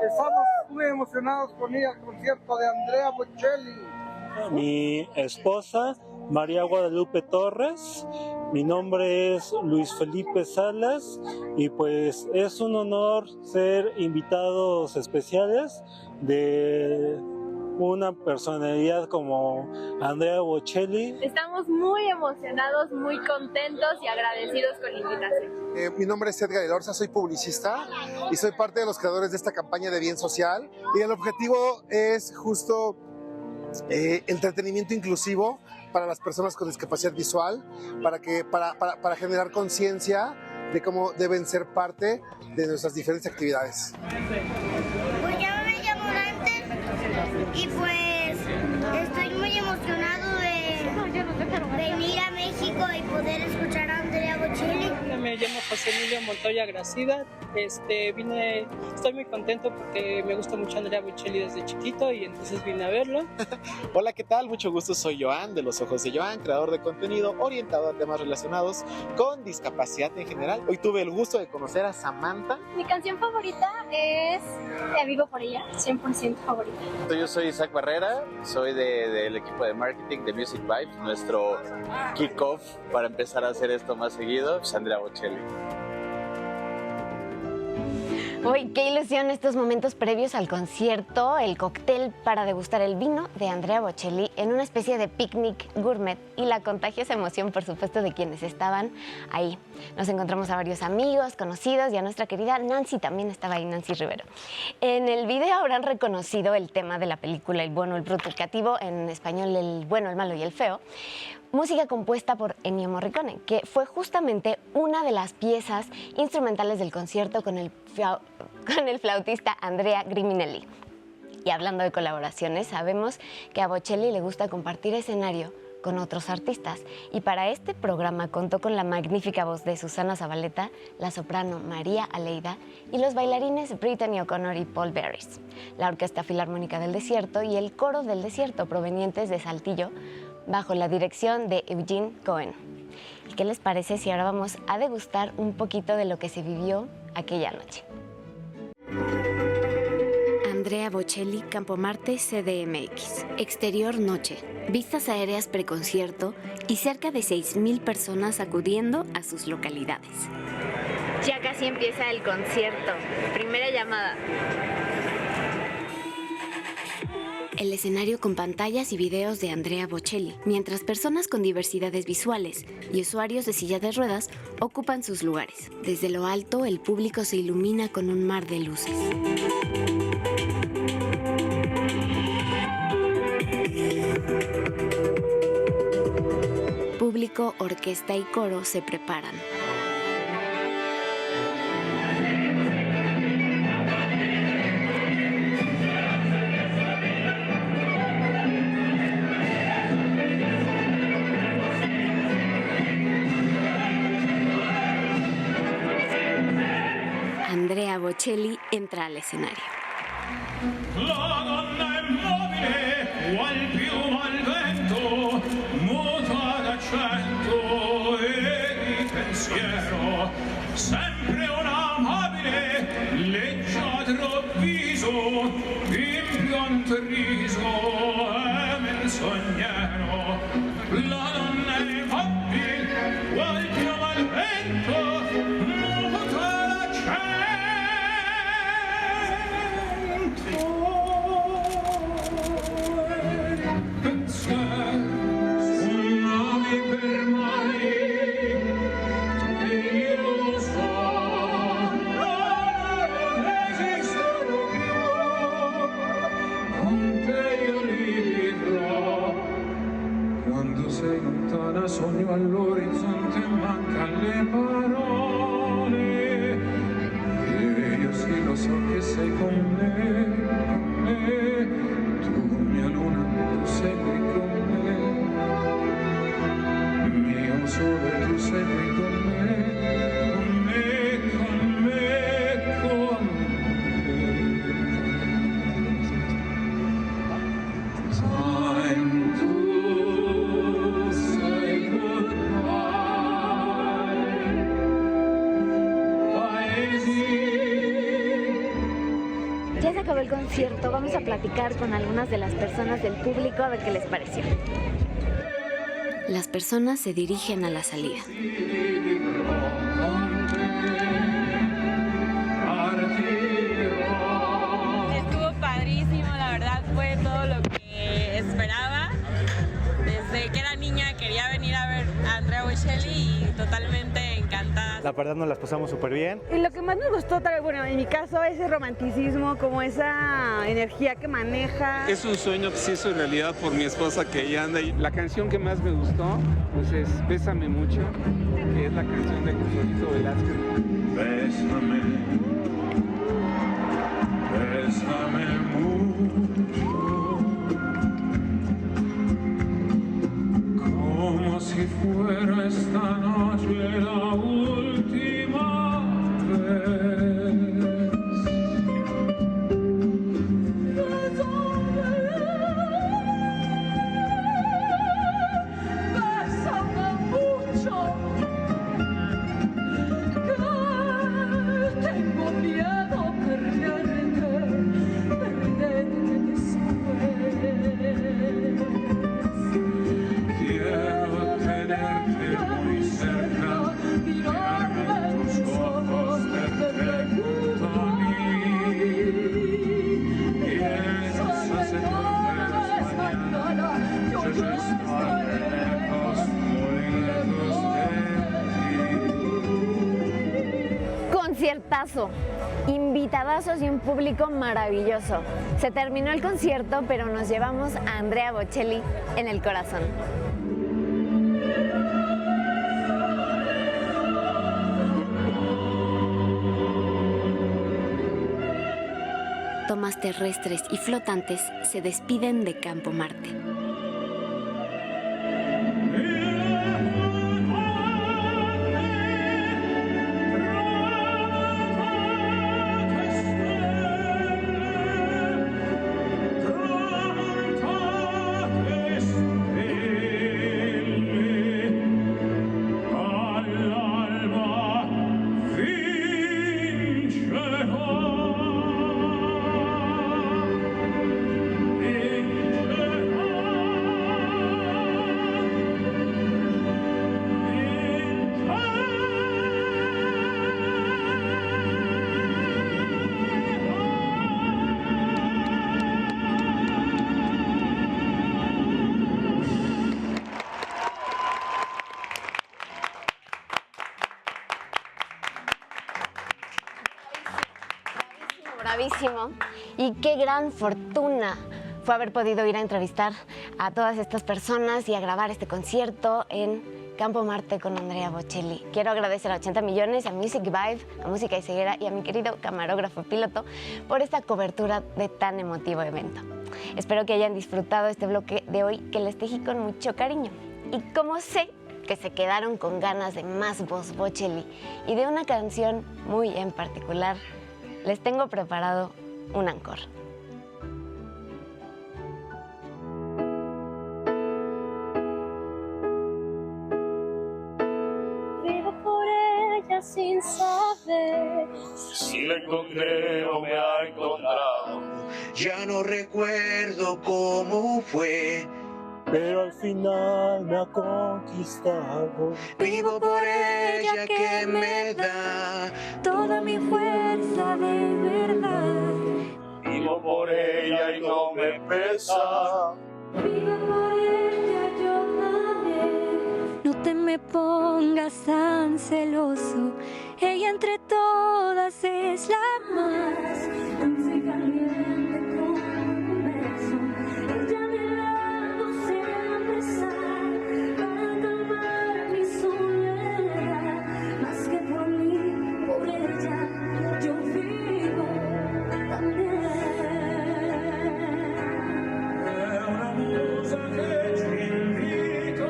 Estamos muy emocionados con ir al concierto de Andrea Bocelli. Mi esposa, María Guadalupe Torres. Mi nombre es Luis Felipe Salas y pues es un honor ser invitados especiales de una personalidad como Andrea Bocelli. Estamos muy emocionados, muy contentos y agradecidos con la invitación. Mi nombre es Edgar Elorza, soy publicista y soy parte de los creadores de esta campaña de bien social. Y el objetivo es justo entretenimiento inclusivo para las personas con discapacidad visual, para generar conciencia de cómo deben ser parte de nuestras diferentes actividades. Pues yo me llamo Dante y pues estoy muy emocionado de venir a México y poder escuchar a Andrea Bocelli. Me llamo José Emilio Montoya Gracida. Estoy muy contento porque me gusta mucho Andrea Bocelli desde chiquito y entonces vine a verlo. Hola, ¿qué tal? Mucho gusto, soy Joan de Los Ojos de Joan, creador de contenido orientado a temas relacionados con discapacidad en general. Hoy tuve el gusto de conocer a Samantha. Mi canción favorita es Vivo por ella, 100% favorita. Yo soy Isaac Barrera, soy del equipo de marketing de Music Vibe. Nuestro kickoff para empezar a hacer esto más seguido es Andrea Bocelli. Uy, qué ilusión estos momentos previos al concierto, el cóctel para degustar el vino de Andrea Bocelli en una especie de picnic gourmet y la contagiosa emoción, por supuesto, de quienes estaban ahí. Nos encontramos a varios amigos, conocidos y a nuestra querida Nancy, también estaba ahí, Nancy Rivero. En el video habrán reconocido el tema de la película El bueno, el bruto, el creativo, en español El bueno, el malo y el feo. Música compuesta por Ennio Morricone, que fue justamente una de las piezas instrumentales del concierto con el flautista Andrea Griminelli. Y hablando de colaboraciones, sabemos que a Bocelli le gusta compartir escenario con otros artistas. Y para este programa contó con la magnífica voz de Susana Zabaleta, la soprano María Aleida y los bailarines Brittany O'Connor y Paul Barris, la Orquesta Filarmónica del Desierto y el Coro del Desierto provenientes de Saltillo, bajo la dirección de Eugene Cohen. ¿Qué les parece si ahora vamos a degustar un poquito de lo que se vivió aquella noche? Andrea Bocelli, Campo Marte, CDMX. Exterior noche. Vistas aéreas preconcierto y cerca de 6,000 personas acudiendo a sus localidades. Ya casi empieza el concierto. Primera llamada. El escenario con pantallas y videos de Andrea Bocelli, mientras personas con diversidades visuales y usuarios de silla de ruedas ocupan sus lugares. Desde lo alto, el público se ilumina con un mar de luces. público, orquesta y coro se preparan. Andrea Bocelli entra al escenario. La donna immobile, qual piuma al vento, muta d'accento e di pensiero, sempre un amabile, leggiadro viso, impianto riso e menzognero. La donna immobile, qual piuma al vento, muta d'accento. Sogno all'orizzonte, mancan le parole, e io sì lo so che sei con me, tu mia luna, tu sei qui con me, mio sole, tu sei qui con me, con me, con me, con me. Time to Ya se acabó el concierto, vamos a platicar con algunas de las personas del público a ver qué les pareció. Las personas se dirigen a la salida. Estuvo padrísimo, la verdad fue todo lo que esperaba. Desde que era niña quería venir a ver a Andrea Bocelli y totalmente encantada. La verdad nos las pasamos súper bien. Y lo que más me gustó, bueno, en mi caso, ese romanticismo, como esa energía que maneja. Es un sueño que se hizo realidad por mi esposa, que ella anda. Y la canción que más me gustó pues es Bésame Mucho, que es la canción de Consuelito Velázquez. Bésame, bésame mucho, como si fuera esta noche la última vez. Bésame mucho, que tengo miedo perderte después. Quiero tenerte muy cerca, mirarme en tus ojos, verte junto a mí. Y esas enormes mañanas, yo ya estaré lejos, muy lejos de ti. Conciertazo, invitadazos y un público maravilloso. Se terminó el concierto, pero nos llevamos a Andrea Bocelli en el corazón. Tomas terrestres y flotantes se despiden de Campo Marte. Bravísimo. Y qué gran fortuna fue haber podido ir a entrevistar a todas estas personas y a grabar este concierto en Campo Marte con Andrea Bocelli. Quiero agradecer a 80 millones, a Music Vibe, a Música y Ceguera y a mi querido camarógrafo piloto por esta cobertura de tan emotivo evento. Espero que hayan disfrutado este bloque de hoy que les tejí con mucho cariño. Y como sé que se quedaron con ganas de más voz Bocelli y de una canción muy en particular, les tengo preparado un encore. Sin saber si la encontré o me ha encontrado. Ya no recuerdo cómo fue, pero al final me ha conquistado. Vivo por ella que me da toda mi fuerza de verdad. Vivo por ella y no me pesa. Vivo por ella yo también. No te me pongas tan celoso. Ella entre todas es la más dulce y caliente como un beso. Ella me lado siempre sale para calmar mi soledad. Más que por mí, por ella, yo vivo también. Es una musa que te invita a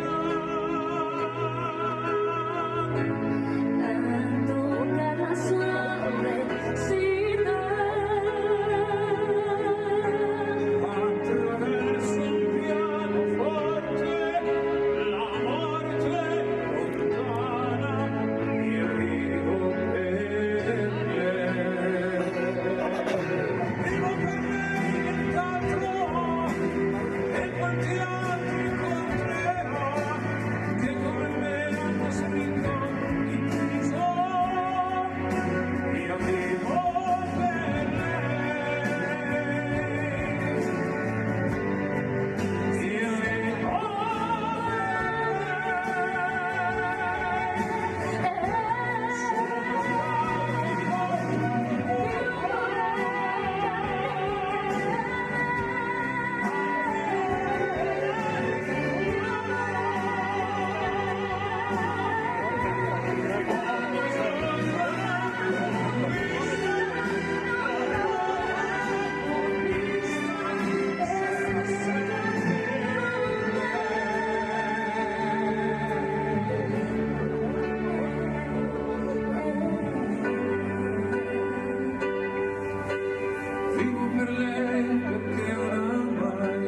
tocar la suavecita. attraverso un piano forte, la morte lontana, io vivo per lei. Vivo per lei nient'altro, e quanti altri incontrerò, che come me hanno scritto in viso. Io vivo per lei. Io vivo Vivo per lei perché oramai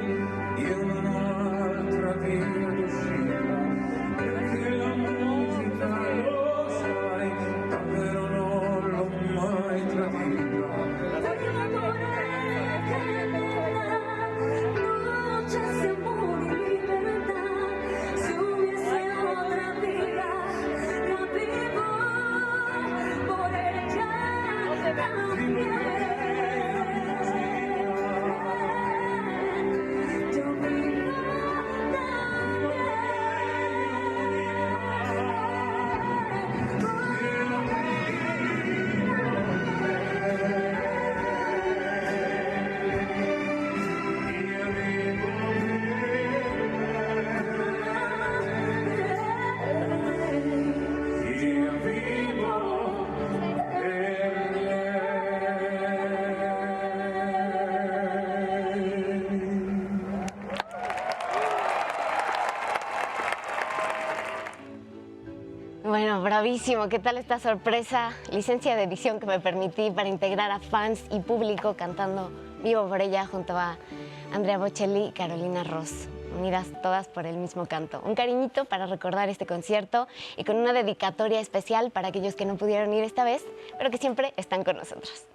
io non ho altra via d'uscita, perché la musica, lo sai, davvero non l'ho mai tradita. Voglio un amore che me da luce, amor y libertad. Si hubiese otra vida, la vivo por ella también. Yo vivo Io vivo per lei. Bueno, bravísimo. ¿Qué tal esta sorpresa? Licencia de edición que me permití para integrar a fans y público cantando Vivo por ella junto a Andrea Bocelli y Carolina Ross, unidas todas por el mismo canto. Un cariñito para recordar este concierto y con una dedicatoria especial para aquellos que no pudieron ir esta vez, pero que siempre están con nosotros.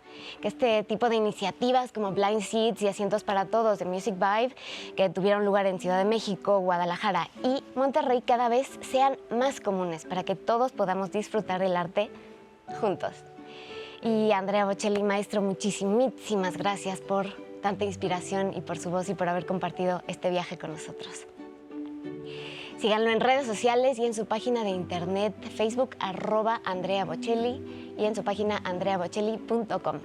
Que este tipo de iniciativas como Blind Seats y Asientos para Todos de Music Vibe, que tuvieron lugar en Ciudad de México, Guadalajara y Monterrey, cada vez sean más comunes para que todos podamos disfrutar del arte juntos. Y Andrea Bocelli, maestro, muchísimas gracias por tanta inspiración y por su voz y por haber compartido este viaje con nosotros. Síganlo en redes sociales y en su página de internet, Facebook, @AndreaBocelli, y en su página andreabocelli.com.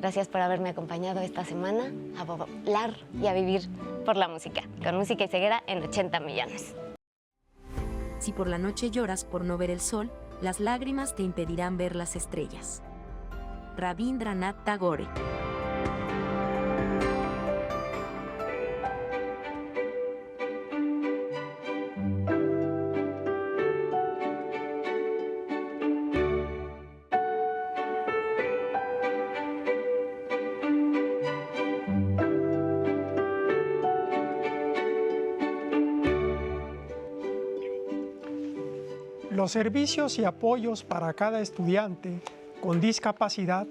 Gracias por haberme acompañado esta semana a volar y a vivir por la música, con Música y Ceguera en 80 millones. Si por la noche lloras por no ver el sol, las lágrimas te impedirán ver las estrellas. Rabindranath Tagore. Los servicios y apoyos para cada estudiante con discapacidad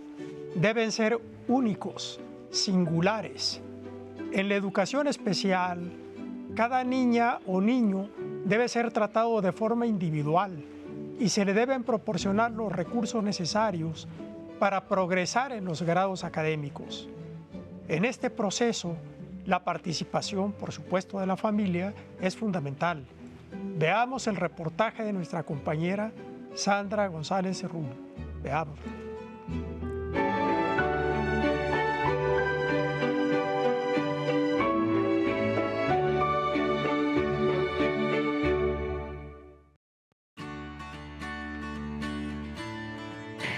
deben ser únicos, singulares. En la educación especial, cada niña o niño debe ser tratado de forma individual y se le deben proporcionar los recursos necesarios para progresar en los grados académicos. En este proceso, la participación, por supuesto, de la familia es fundamental. Veamos el reportaje de nuestra compañera Sandra González Cerrún. Veamos.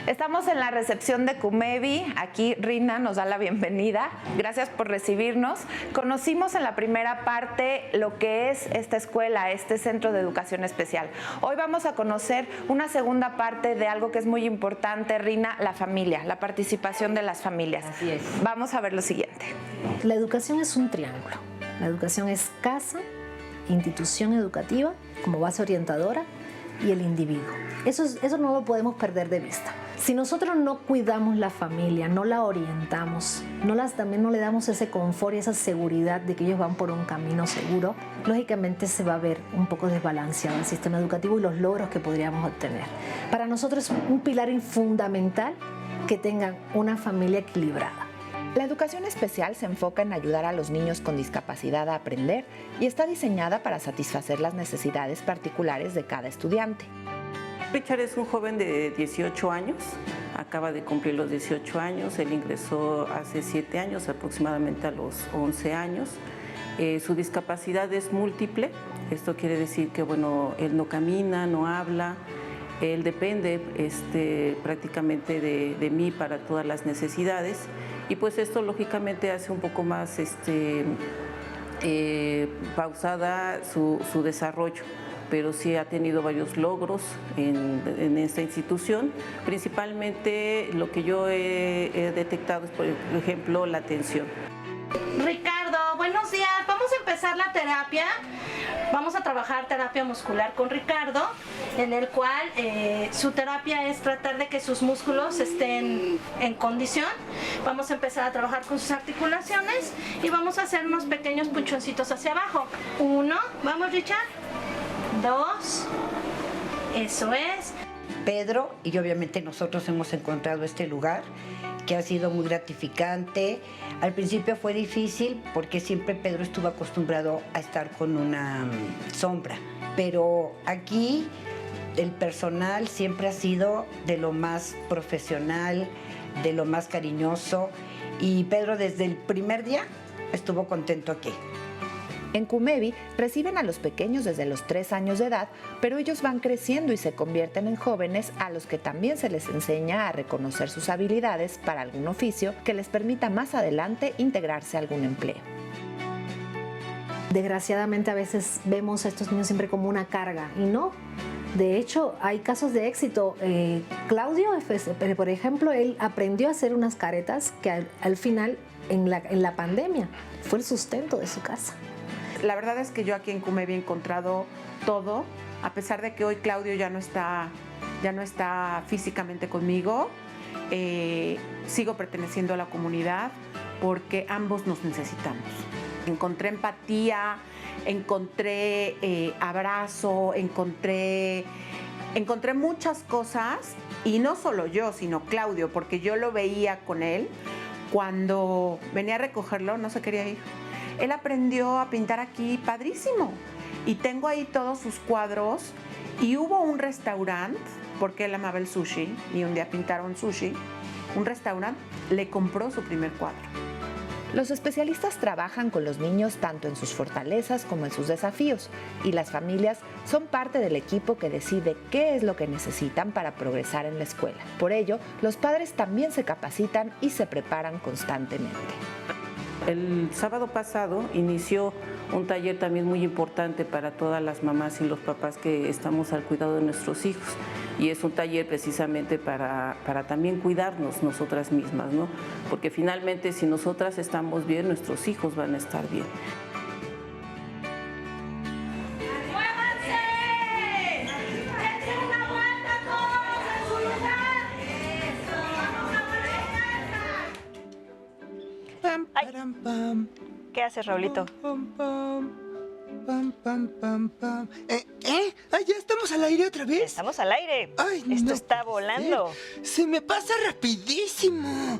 Estamos en la recepción de Cumevi. Aquí Rina nos da la bienvenida. Gracias por recibirnos. Conocimos en la primera parte lo que es esta escuela, este centro de educación especial. Hoy vamos a conocer una segunda parte de algo que es muy importante, Rina, la familia, la participación de las familias. Así es. Vamos a ver lo siguiente. La educación es un triángulo. La educación es casa, institución educativa como base orientadora y el individuo. Eso no lo podemos perder de vista. Si nosotros no cuidamos la familia, no la orientamos, también no le damos ese confort y esa seguridad de que ellos van por un camino seguro, lógicamente se va a ver un poco desbalanceado el sistema educativo y los logros que podríamos obtener. Para nosotros es un pilar fundamental que tengan una familia equilibrada. La educación especial se enfoca en ayudar a los niños con discapacidad a aprender y está diseñada para satisfacer las necesidades particulares de cada estudiante. Richard es un joven de 18 años, acaba de cumplir los 18 años, él ingresó hace 7 años, aproximadamente a los 11 años. Su discapacidad es múltiple, esto quiere decir que él no camina, no habla, él depende prácticamente de mí para todas las necesidades y pues esto lógicamente hace un poco más pausada su desarrollo, pero sí ha tenido varios logros en esta institución. Principalmente lo que yo he detectado es, por ejemplo, la atención. Ricardo, buenos días. Vamos a empezar la terapia. Vamos a trabajar terapia muscular con Ricardo, en el cual su terapia es tratar de que sus músculos estén en condición. Vamos a empezar a trabajar con sus articulaciones y vamos a hacer unos pequeños puchoncitos hacia abajo. 1, vamos Richard. 2, eso es. Pedro y obviamente nosotros hemos encontrado este lugar que ha sido muy gratificante. Al principio fue difícil porque siempre Pedro estuvo acostumbrado a estar con una sombra, pero aquí el personal siempre ha sido de lo más profesional, de lo más cariñoso y Pedro desde el primer día estuvo contento aquí. En Cumevi reciben a los pequeños desde los 3 años de edad, pero ellos van creciendo y se convierten en jóvenes a los que también se les enseña a reconocer sus habilidades para algún oficio que les permita más adelante integrarse a algún empleo. Desgraciadamente a veces vemos a estos niños siempre como una carga y no. De hecho, hay casos de éxito. Claudio, por ejemplo, él aprendió a hacer unas caretas que al final, en la pandemia, fue el sustento de su casa. La verdad es que yo aquí en Cumevi he encontrado todo, a pesar de que hoy Claudio ya no está físicamente conmigo, sigo perteneciendo a la comunidad porque ambos nos necesitamos. Encontré empatía, encontré abrazo, encontré muchas cosas y no solo yo, sino Claudio, porque yo lo veía con él cuando venía a recogerlo, no se quería ir. Él aprendió a pintar aquí padrísimo y tengo ahí todos sus cuadros y hubo un restaurante, porque él amaba el sushi y un día pintaron sushi, un restaurante le compró su primer cuadro. Los especialistas trabajan con los niños tanto en sus fortalezas como en sus desafíos, y las familias son parte del equipo que decide qué es lo que necesitan para progresar en la escuela. Por ello, los padres también se capacitan y se preparan constantemente. El sábado pasado inició un taller también muy importante para todas las mamás y los papás que estamos al cuidado de nuestros hijos. Y es un taller precisamente para también cuidarnos nosotras mismas, ¿no? Porque finalmente si nosotras estamos bien, nuestros hijos van a estar bien. ¿Qué haces, Raulito? Ay, ¿ya estamos al aire otra vez? Estamos al aire. Ay, Esto no está puede volando. ser. Se me pasa rapidísimo.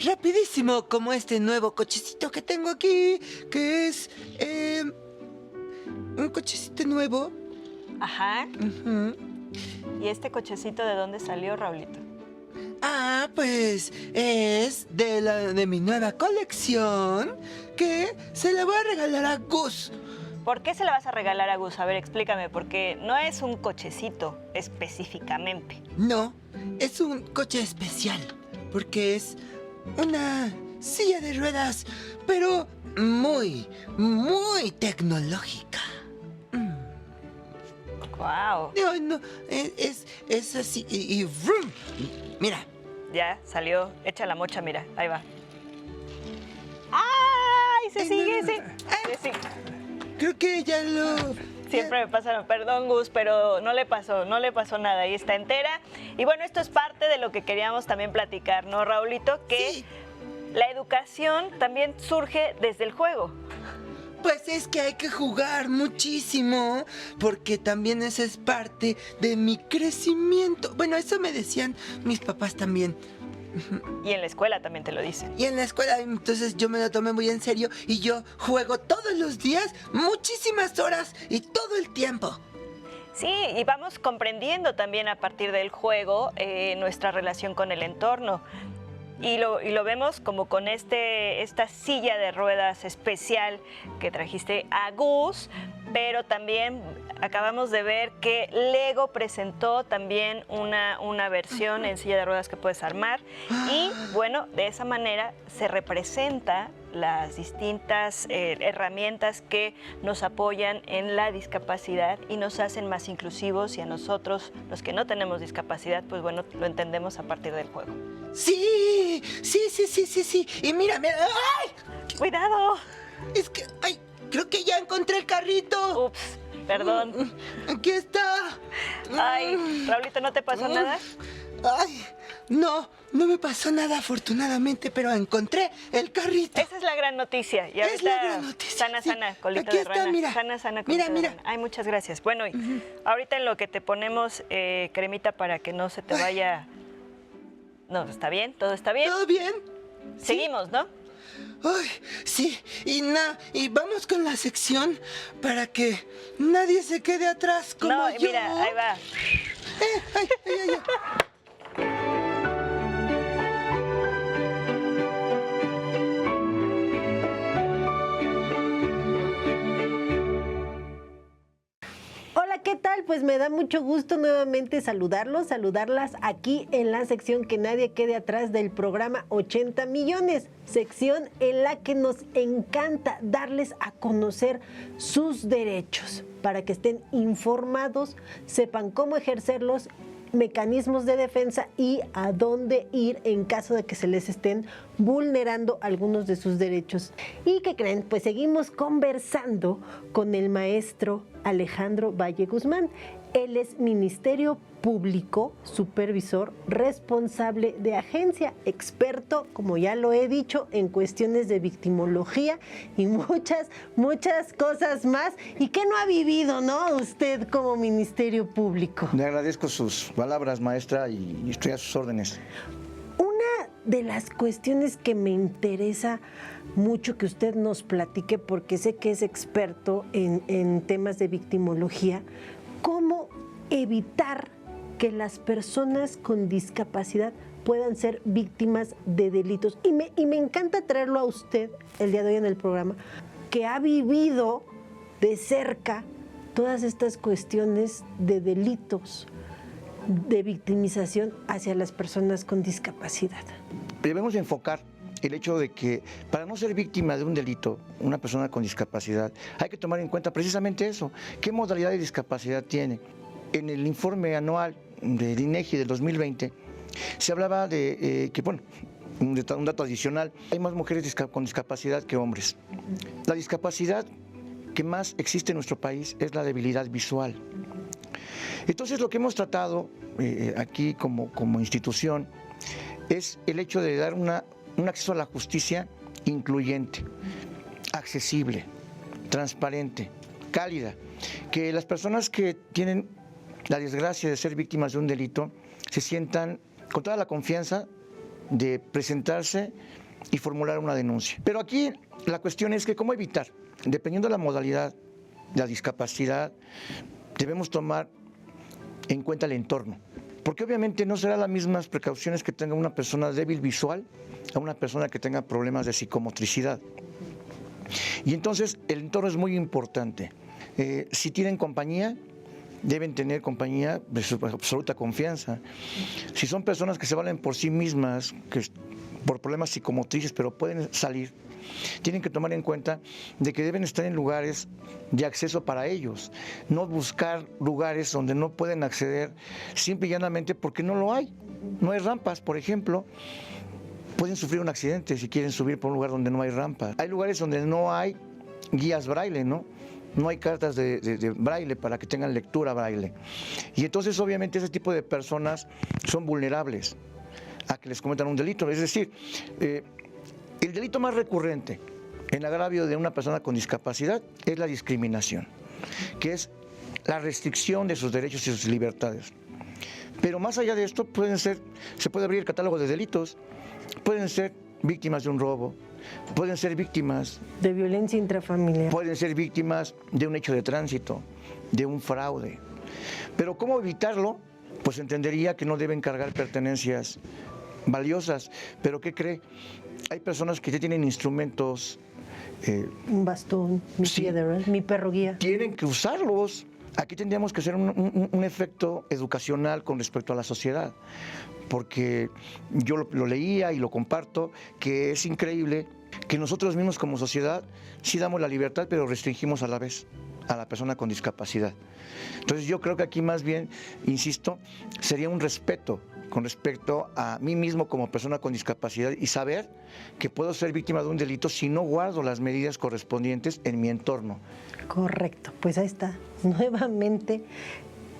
Rapidísimo, como este nuevo cochecito que tengo aquí, que es un cochecito nuevo. Ajá. ¿Y este cochecito de dónde salió, Raulito? Ah, pues es de mi nueva colección, que se la voy a regalar a Gus. ¿Por qué se la vas a regalar a Gus? A ver, explícame, porque no es un cochecito específicamente. No, es un coche especial, porque es una silla de ruedas, pero muy, muy tecnológica. Wow. No, es así, y vroom. Mira. Ya, salió. Echa la mocha, mira. Ahí va. ¡Ay! Se sigue, sí. Creo que ya lo... Siempre me pasa, perdón Gus, pero no le pasó nada, ahí está entera. Y bueno, esto es parte de lo que queríamos también platicar, ¿no, Raulito? Que sí. La educación también surge desde el juego. Pues es que hay que jugar muchísimo, porque también esa es parte de mi crecimiento. Bueno, eso me decían mis papás también. Y en la escuela también te lo dicen. Y en la escuela, entonces yo me lo tomé muy en serio y yo juego todos los días, muchísimas horas y todo el tiempo. Sí, y vamos comprendiendo también a partir del juego nuestra relación con el entorno. Y lo vemos como con esta silla de ruedas especial que trajiste a Gus, pero también acabamos de ver que Lego presentó también una versión en silla de ruedas que puedes armar. Y bueno, de esa manera se representa las distintas herramientas que nos apoyan en la discapacidad y nos hacen más inclusivos, y a nosotros, los que no tenemos discapacidad, pues bueno, lo entendemos a partir del juego. Sí. Y mira. ¡Ay! ¡Cuidado! Es que, ay, creo que ya encontré el carrito. Ups, perdón. Aquí está. Ay, Raulito, ¿no te pasó nada? Ay, no me pasó nada afortunadamente, pero encontré el carrito. Esa es la gran noticia. Y es la gran noticia. Sana, colita aquí de está, rana. Mira. Sana, colita de rana. Ay, muchas gracias. Bueno, y ahorita en lo que te ponemos cremita para que no se te vaya... No, ¿está bien? ¿Todo está bien? ¿Todo bien? Seguimos, ¿no? Ay, sí, y vamos con la sección para que nadie se quede atrás como no, yo. Mira, ahí va. Ay. Hola, ¿qué tal? Pues me da mucho gusto nuevamente saludarlas aquí en la sección Que Nadie Quede Atrás del programa 80 Millones, sección en la que nos encanta darles a conocer sus derechos para que estén informados, sepan cómo ejercerlos, mecanismos de defensa y a dónde ir en caso de que se les estén vulnerando algunos de sus derechos. ¿Y qué creen? Pues seguimos conversando con el maestro Alejandro Valle Guzmán. Él es Ministerio Público, supervisor, responsable de agencia, experto, como ya lo he dicho, en cuestiones de victimología y muchas cosas más. ¿Y qué no ha vivido, no, usted como Ministerio Público? Le agradezco sus palabras, maestra, y estoy a sus órdenes. Una de las cuestiones que me interesa mucho que usted nos platique, porque sé que es experto en temas de victimología, ¿cómo evitar que las personas con discapacidad puedan ser víctimas de delitos. Y me encanta traerlo a usted el día de hoy en el programa, que ha vivido de cerca todas estas cuestiones de delitos, de victimización hacia las personas con discapacidad. Debemos enfocar el hecho de que para no ser víctima de un delito, una persona con discapacidad, hay que tomar en cuenta precisamente eso, qué modalidad de discapacidad tiene. En el informe anual del INEGI del 2020 se hablaba de que, bueno, un dato adicional, hay más mujeres con discapacidad que hombres. La discapacidad que más existe en nuestro país es la debilidad visual. Entonces lo que hemos tratado aquí como institución es el hecho de dar un acceso a la justicia incluyente, accesible, transparente, cálida, que las personas que tienen la desgracia de ser víctimas de un delito se sientan con toda la confianza de presentarse y formular una denuncia. Pero aquí la cuestión es que cómo evitar, dependiendo de la modalidad, de la discapacidad, debemos tomar en cuenta el entorno. Porque obviamente no serán las mismas precauciones que tenga una persona débil visual a una persona que tenga problemas de psicomotricidad. Y entonces el entorno es muy importante. Si tienen compañía, deben tener compañía de su absoluta confianza. Si son personas que se valen por sí mismas, que por problemas psicomotrices, pero pueden salir, tienen que tomar en cuenta de que deben estar en lugares de acceso para ellos, no buscar lugares donde no pueden acceder simple y llanamente porque no lo hay. No hay rampas, por ejemplo. Pueden sufrir un accidente si quieren subir por un lugar donde no hay rampas. Hay lugares donde no hay guías braille, ¿no? No hay cartas de braille para que tengan lectura braille. Y entonces obviamente ese tipo de personas son vulnerables a que les cometan un delito. Es decir, el delito más recurrente en agravio de una persona con discapacidad es la discriminación, que es la restricción de sus derechos y sus libertades. Pero más allá de esto, se puede abrir el catálogo de delitos, pueden ser víctimas de un robo, pueden ser víctimas de violencia intrafamiliar, pueden ser víctimas de un hecho de tránsito, de un fraude. Pero ¿cómo evitarlo? Pues entendería que no deben cargar pertenencias valiosas. Pero ¿qué cree? Hay personas que ya tienen instrumentos. Un bastón, mi piedra, mi perro guía. Tienen que usarlos. Aquí tendríamos que hacer un efecto educacional con respecto a la sociedad, porque yo lo leía y lo comparto, que es increíble que nosotros mismos como sociedad sí damos la libertad, pero restringimos a la vez a la persona con discapacidad. Entonces yo creo que aquí más bien, insisto, sería un respeto con respecto a mí mismo como persona con discapacidad y saber que puedo ser víctima de un delito si no guardo las medidas correspondientes en mi entorno. Correcto, pues ahí está, nuevamente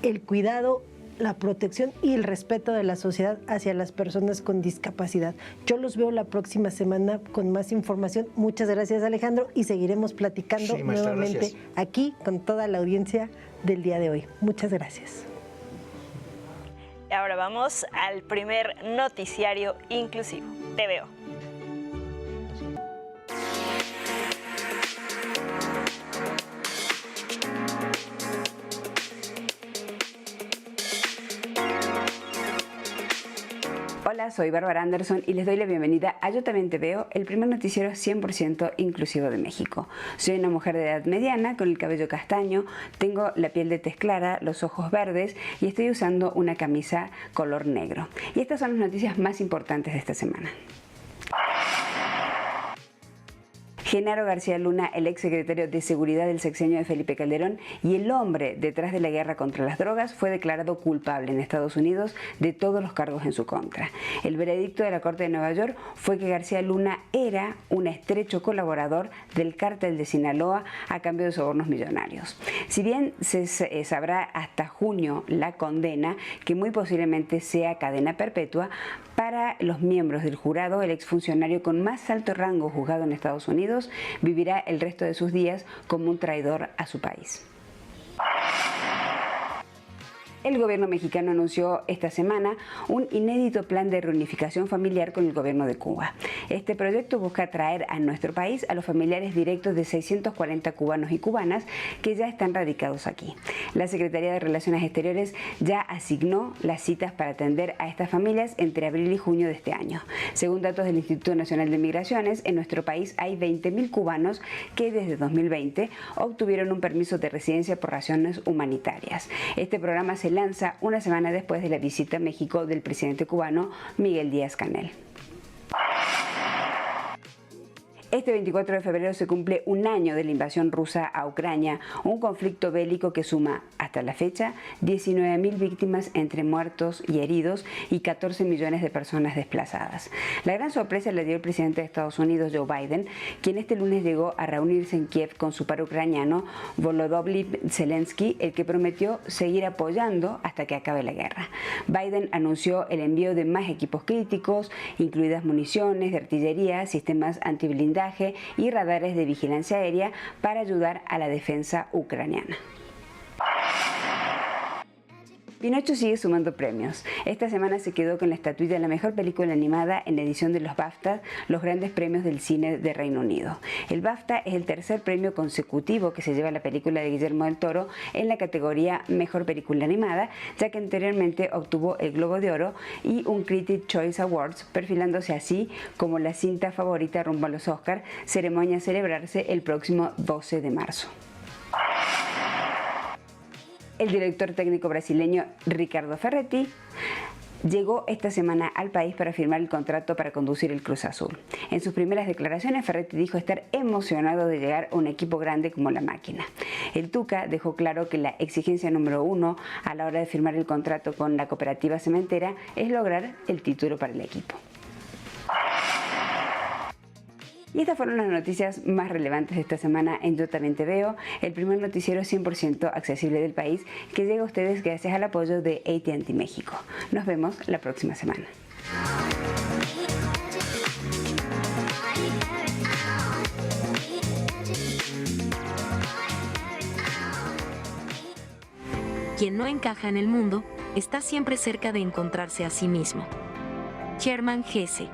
el cuidado, la protección y el respeto de la sociedad hacia las personas con discapacidad. Yo los veo la próxima semana con más información. Muchas gracias, Alejandro, y seguiremos platicando nuevamente gracias. Aquí con toda la audiencia del día de hoy. Muchas gracias. Ahora vamos al primer noticiario inclusivo. Te veo. Hola, soy Bárbara Anderson y les doy la bienvenida a Yo También Te Veo, el primer noticiero 100% inclusivo de México. Soy una mujer de edad mediana con el cabello castaño, tengo la piel de tez clara, los ojos verdes y estoy usando una camisa color negro. Y estas son las noticias más importantes de esta semana. Genaro García Luna, el exsecretario de Seguridad del sexenio de Felipe Calderón y el hombre detrás de la guerra contra las drogas, fue declarado culpable en Estados Unidos de todos los cargos en su contra. El veredicto de la Corte de Nueva York fue que García Luna era un estrecho colaborador del cártel de Sinaloa a cambio de sobornos millonarios. Si bien se sabrá hasta junio la condena, que muy posiblemente sea cadena perpetua, para los miembros del jurado, el exfuncionario con más alto rango juzgado en Estados Unidos vivirá el resto de sus días como un traidor a su país. El gobierno mexicano anunció esta semana un inédito plan de reunificación familiar con el gobierno de Cuba. Este proyecto busca traer a nuestro país a los familiares directos de 640 cubanos y cubanas que ya están radicados aquí. La Secretaría de Relaciones Exteriores ya asignó las citas para atender a estas familias entre abril y junio de este año. Según datos del Instituto Nacional de Migraciones, en nuestro país hay 20.000 cubanos que desde 2020 obtuvieron un permiso de residencia por razones humanitarias. Este programa se lanza una semana después de la visita a México del presidente cubano Miguel Díaz-Canel. Este 24 de febrero se cumple un año de la invasión rusa a Ucrania, un conflicto bélico que suma, hasta la fecha, 19.000 víctimas entre muertos y heridos y 14 millones de personas desplazadas. La gran sorpresa la dio el presidente de Estados Unidos, Joe Biden, quien este lunes llegó a reunirse en Kiev con su par ucraniano, Volodymyr Zelensky, el que prometió seguir apoyando hasta que acabe la guerra. Biden anunció el envío de más equipos críticos, incluidas municiones de artillería, sistemas antiblindaje y radares de vigilancia aérea para ayudar a la defensa ucraniana. Pinocho sigue sumando premios. Esta semana se quedó con la estatuilla de la mejor película animada en la edición de los BAFTA, los grandes premios del cine de Reino Unido. El BAFTA es el tercer premio consecutivo que se lleva la película de Guillermo del Toro en la categoría Mejor Película Animada, ya que anteriormente obtuvo el Globo de Oro y un Critics' Choice Awards, perfilándose así como la cinta favorita rumbo a los Oscars, ceremonia a celebrarse el próximo 12 de marzo. El director técnico brasileño Ricardo Ferretti llegó esta semana al país para firmar el contrato para conducir el Cruz Azul. En sus primeras declaraciones, Ferretti dijo estar emocionado de llegar a un equipo grande como La Máquina. El Tuca dejó claro que la exigencia número 1 a la hora de firmar el contrato con la cooperativa cementera es lograr el título para el equipo. Y estas fueron las noticias más relevantes de esta semana en Yo También Te Veo, el primer noticiero 100% accesible del país que llega a ustedes gracias al apoyo de AT&T México. Nos vemos la próxima semana. Quien no encaja en el mundo, está siempre cerca de encontrarse a sí mismo. Hermann Hesse.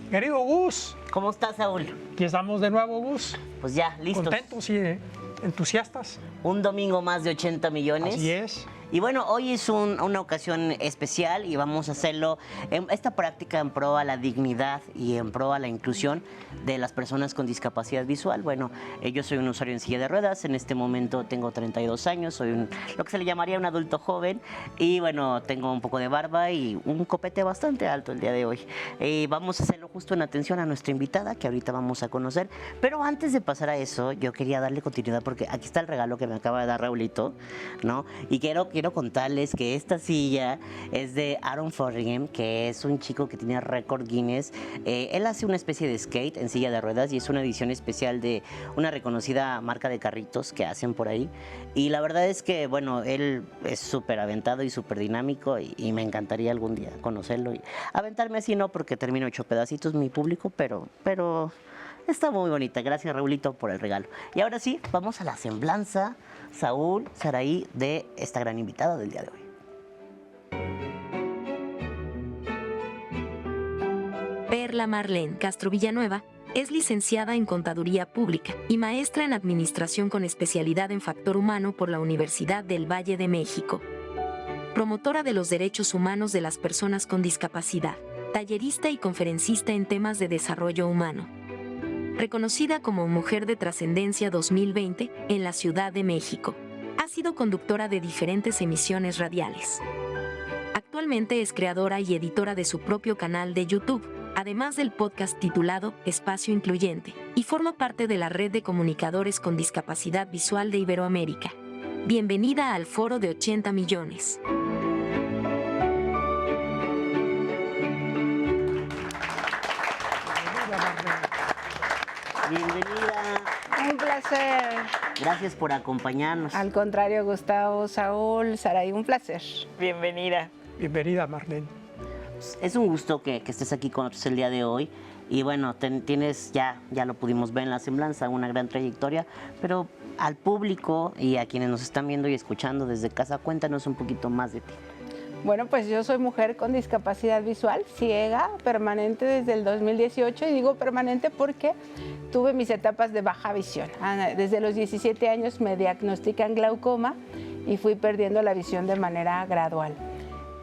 Querido Gus. ¿Cómo estás, Saúl? Aquí estamos de nuevo, Gus. Pues ya, listos. Contentos y entusiastas. Un domingo más de 80 millones. Así es. Y bueno, hoy es una ocasión especial y vamos a hacerlo en esta práctica en pro a la dignidad y en pro a la inclusión de las personas con discapacidad visual. Bueno, yo soy un usuario en silla de ruedas, en este momento tengo 32 años, soy lo que se le llamaría un adulto joven y bueno, tengo un poco de barba y un copete bastante alto el día de hoy. Vamos a hacerlo justo en atención a nuestra invitada que ahorita vamos a conocer, pero antes de pasar a eso, yo quería darle continuidad porque aquí está el regalo que me acaba de dar Raulito, ¿no? Y quiero contarles que esta silla es de Aaron Foringham, que es un chico que tiene récord Guinness. Él hace una especie de skate en silla de ruedas y es una edición especial de una reconocida marca de carritos que hacen por ahí. Y la verdad es que, bueno, él es súper aventado y súper dinámico y me encantaría algún día conocerlo. Y aventarme así no, porque termino hecho pedacitos mi público, pero está muy bonita. Gracias, Raulito, por el regalo. Y ahora sí, vamos a la semblanza, Saúl, Saraí, de esta gran invitada del día de hoy. Perla Marlene Castro Villanueva es licenciada en Contaduría Pública y maestra en Administración con especialidad en Factor Humano por la Universidad del Valle de México. Promotora de los derechos humanos de las personas con discapacidad, tallerista y conferencista en temas de desarrollo humano. Reconocida como Mujer de Trascendencia 2020 en la Ciudad de México. Ha sido conductora de diferentes emisiones radiales. Actualmente es creadora y editora de su propio canal de YouTube, además del podcast titulado Espacio Incluyente, y forma parte de la red de comunicadores con discapacidad visual de Iberoamérica. Bienvenida al Foro de 80 millones. Bienvenida. Un placer. Gracias por acompañarnos. Al contrario, Gustavo, Saúl, Saray, un placer. Bienvenida. Bienvenida, Marlene. Es un gusto que estés aquí con nosotros el día de hoy. Y bueno, tienes, ya lo pudimos ver en la semblanza, una gran trayectoria, pero al público y a quienes nos están viendo y escuchando desde casa, cuéntanos un poquito más de ti. Bueno, pues yo soy mujer con discapacidad visual, ciega, permanente desde el 2018, y digo permanente porque tuve mis etapas de baja visión. Desde los 17 años me diagnostican glaucoma y fui perdiendo la visión de manera gradual.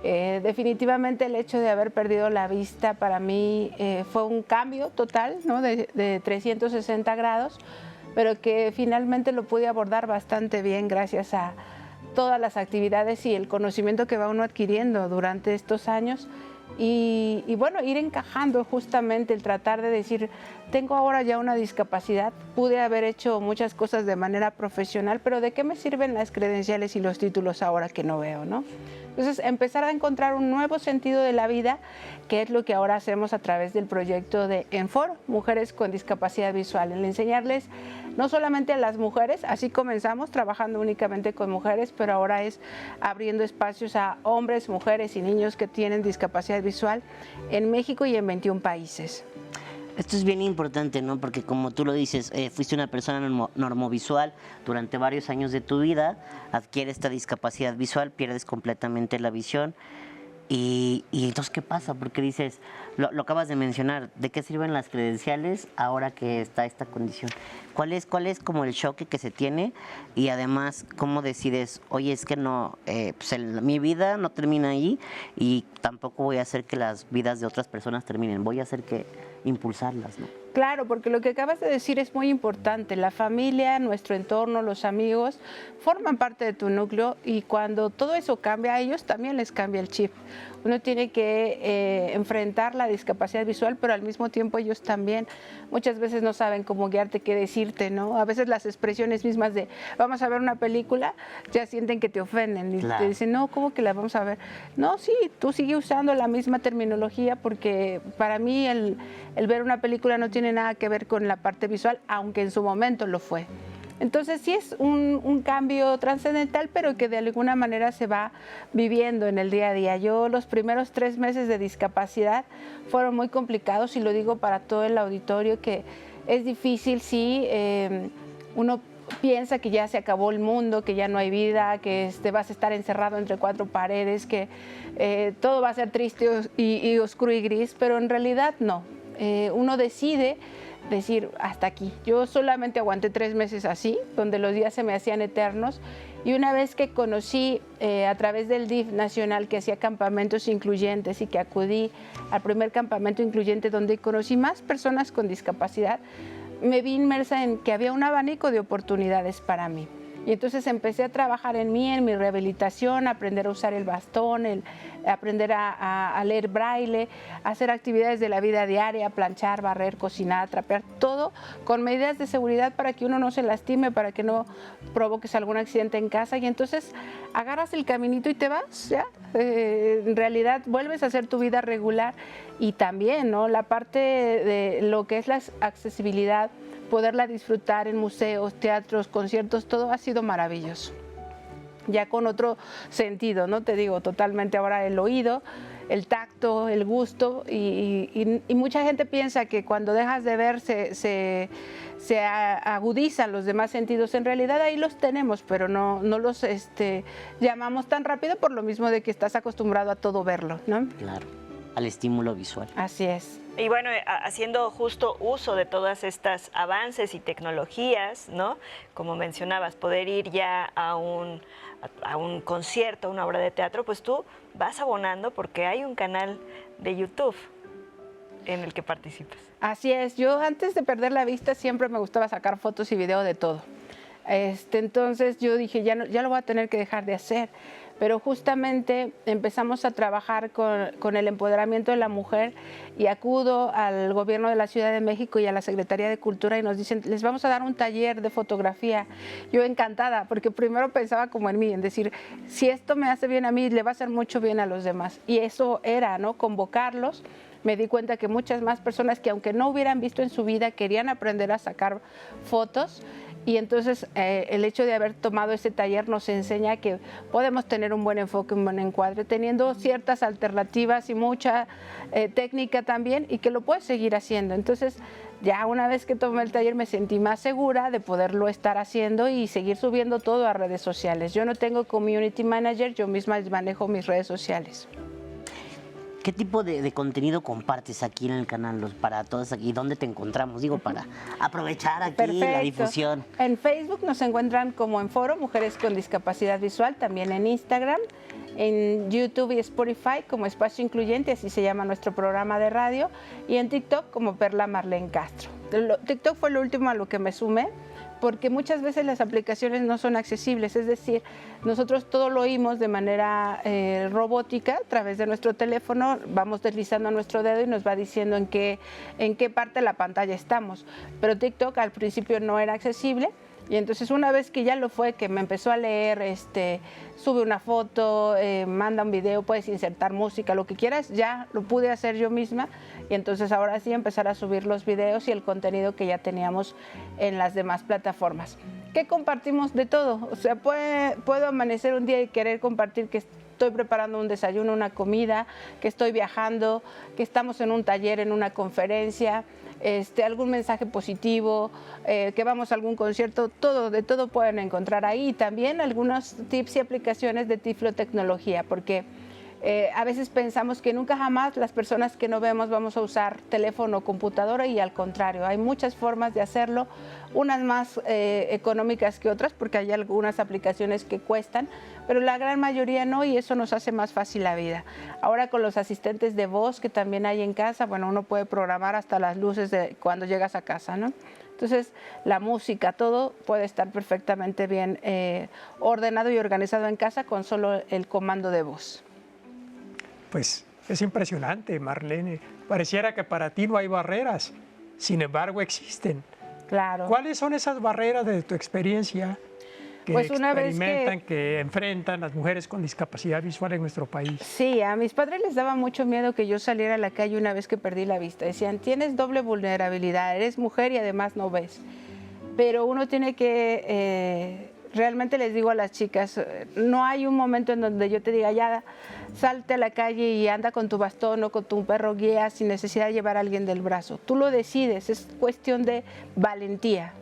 Definitivamente el hecho de haber perdido la vista para mí fue un cambio total, ¿no? de 360 grados, pero que finalmente lo pude abordar bastante bien gracias a todas las actividades y el conocimiento que va uno adquiriendo durante estos años y bueno, ir encajando justamente el tratar de decir, tengo ahora ya una discapacidad, pude haber hecho muchas cosas de manera profesional, pero ¿de qué me sirven las credenciales y los títulos ahora que no veo, no? Entonces, empezar a encontrar un nuevo sentido de la vida, que es lo que ahora hacemos a través del proyecto de ENFOR, Mujeres con Discapacidad Visual, el enseñarles no solamente a las mujeres, así comenzamos trabajando únicamente con mujeres, pero ahora es abriendo espacios a hombres, mujeres y niños que tienen discapacidad visual en México y en 21 países. Esto es bien importante, ¿no? Porque como tú lo dices, fuiste una persona normovisual durante varios años de tu vida, adquieres esta discapacidad visual, pierdes completamente la visión. Y entonces, ¿qué pasa? Porque dices, lo acabas de mencionar, ¿de qué sirven las credenciales ahora que está esta condición? ¿Cuál es como el choque que se tiene? Y además, ¿cómo decides, oye, es que no, mi vida no termina ahí y tampoco voy a hacer que las vidas de otras personas terminen, voy a hacer que impulsarlas, ¿no? Claro, porque lo que acabas de decir es muy importante. La familia, nuestro entorno, los amigos forman parte de tu núcleo y cuando todo eso cambia, a ellos también les cambia el chip. Uno tiene que enfrentar la discapacidad visual, pero al mismo tiempo ellos también muchas veces no saben cómo guiarte, qué decirte, ¿no? A veces las expresiones mismas de vamos a ver una película, ya sienten que te ofenden y Claro. te dicen, no, ¿cómo que la vamos a ver? No, sí, tú sigue usando la misma terminología porque para mí el ver una película no tiene nada que ver con la parte visual, aunque en su momento lo fue. Entonces sí es un cambio trascendental, pero que de alguna manera se va viviendo en el día a día. Yo los primeros 3 meses de discapacidad fueron muy complicados y lo digo para todo el auditorio que es difícil si uno piensa que ya se acabó el mundo, que ya no hay vida, que vas a estar encerrado entre 4 paredes, que todo va a ser triste y oscuro y gris, pero en realidad no. Uno decide decir hasta aquí. Yo solamente aguanté 3 meses así, donde los días se me hacían eternos, y una vez que conocí a través del DIF nacional que hacía campamentos incluyentes y que acudí al primer campamento incluyente donde conocí más personas con discapacidad, me vi inmersa en que había un abanico de oportunidades para mí. Y entonces empecé a trabajar en mí, en mi rehabilitación, a aprender a usar el bastón, aprender a leer braille, a hacer actividades de la vida diaria, planchar, barrer, cocinar, trapear, todo con medidas de seguridad para que uno no se lastime, para que no provoques algún accidente en casa. Y entonces agarras el caminito y te vas, ¿ya? En realidad vuelves a hacer tu vida regular y también, ¿no? La parte de lo que es la accesibilidad, poderla disfrutar en museos, teatros, conciertos, todo ha sido maravilloso. Ya con otro sentido, ¿no? Te digo, totalmente ahora el oído, el tacto, el gusto y mucha gente piensa que cuando dejas de ver se agudizan los demás sentidos. En realidad ahí los tenemos, pero no los llamamos tan rápido por lo mismo de que estás acostumbrado a todo verlo, ¿no? Claro, al estímulo visual. Así es. Y bueno, haciendo justo uso de todas estas avances y tecnologías, ¿no? Como mencionabas, poder ir ya a un concierto, a una obra de teatro, pues tú vas abonando porque hay un canal de YouTube en el que participas. Así es. Yo antes de perder la vista siempre me gustaba sacar fotos y video de todo. Entonces yo dije, ya lo voy a tener que dejar de hacer. Pero justamente empezamos a trabajar con el empoderamiento de la mujer y acudo al gobierno de la Ciudad de México y a la Secretaría de Cultura y nos dicen, les vamos a dar un taller de fotografía. Yo encantada, porque primero pensaba como en mí, en decir, si esto me hace bien a mí, le va a hacer mucho bien a los demás. Y eso era, ¿no? Convocarlos. me di cuenta que muchas más personas que aunque no hubieran visto en su vida querían aprender a sacar fotos. Y entonces el hecho de haber tomado este taller nos enseña que podemos tener un buen enfoque, un buen encuadre, teniendo ciertas alternativas y mucha técnica también, y que lo puedes seguir haciendo. Entonces ya una vez que tomé el taller me sentí más segura de poderlo estar haciendo y seguir subiendo todo a redes sociales. Yo no tengo community manager, yo misma manejo mis redes sociales. ¿Qué tipo de contenido compartes aquí en el canal para todos aquí? ¿Dónde te encontramos? Digo, para aprovechar aquí la difusión. En Facebook nos encuentran como en Foro Mujeres con Discapacidad Visual, también en Instagram, en YouTube y Spotify como Espacio Incluyente, así se llama nuestro programa de radio, y en TikTok como Perla Marlene Castro. TikTok fue lo último a lo que me sumé, porque muchas veces las aplicaciones no son accesibles, es decir, nosotros todo lo oímos de manera robótica a través de nuestro teléfono, vamos deslizando nuestro dedo y nos va diciendo en qué parte de la pantalla estamos, pero TikTok al principio no era accesible. Y entonces una vez que ya lo fue, que me empezó a leer, sube una foto, manda un video, puedes insertar música, lo que quieras, ya lo pude hacer yo misma. Y entonces ahora sí empezar a subir los videos y el contenido que ya teníamos en las demás plataformas. ¿Qué compartimos de todo? O sea, puedo amanecer un día y querer compartir que estoy preparando un desayuno, una comida, que estoy viajando, que estamos en un taller, en una conferencia, algún mensaje positivo, que vamos a algún concierto, de todo pueden encontrar ahí. Y también algunos tips y aplicaciones de tiflotecnología, porque a veces pensamos que nunca jamás las personas que no vemos vamos a usar teléfono o computadora, y al contrario, hay muchas formas de hacerlo, unas más económicas que otras, porque hay algunas aplicaciones que cuestan, pero la gran mayoría no, y eso nos hace más fácil la vida. Ahora con los asistentes de voz que también hay en casa, bueno, uno puede programar hasta las luces de cuando llegas a casa, ¿no? Entonces, la música, todo puede estar perfectamente bien ordenado y organizado en casa con solo el comando de voz. Pues es impresionante, Marlene. Pareciera que para ti no hay barreras, sin embargo existen. Claro. ¿Cuáles son esas barreras de tu experiencia que pues una experimentan, que enfrentan las mujeres con discapacidad visual en nuestro país? Sí, a mis padres les daba mucho miedo que yo saliera a la calle una vez que perdí la vista. Decían, tienes doble vulnerabilidad, eres mujer y además no ves. Pero uno tiene que... realmente les digo a las chicas, no hay un momento en donde yo te diga, ya salte a la calle y anda con tu bastón o con tu perro guía sin necesidad de llevar a alguien del brazo. Tú lo decides, es cuestión de valentía,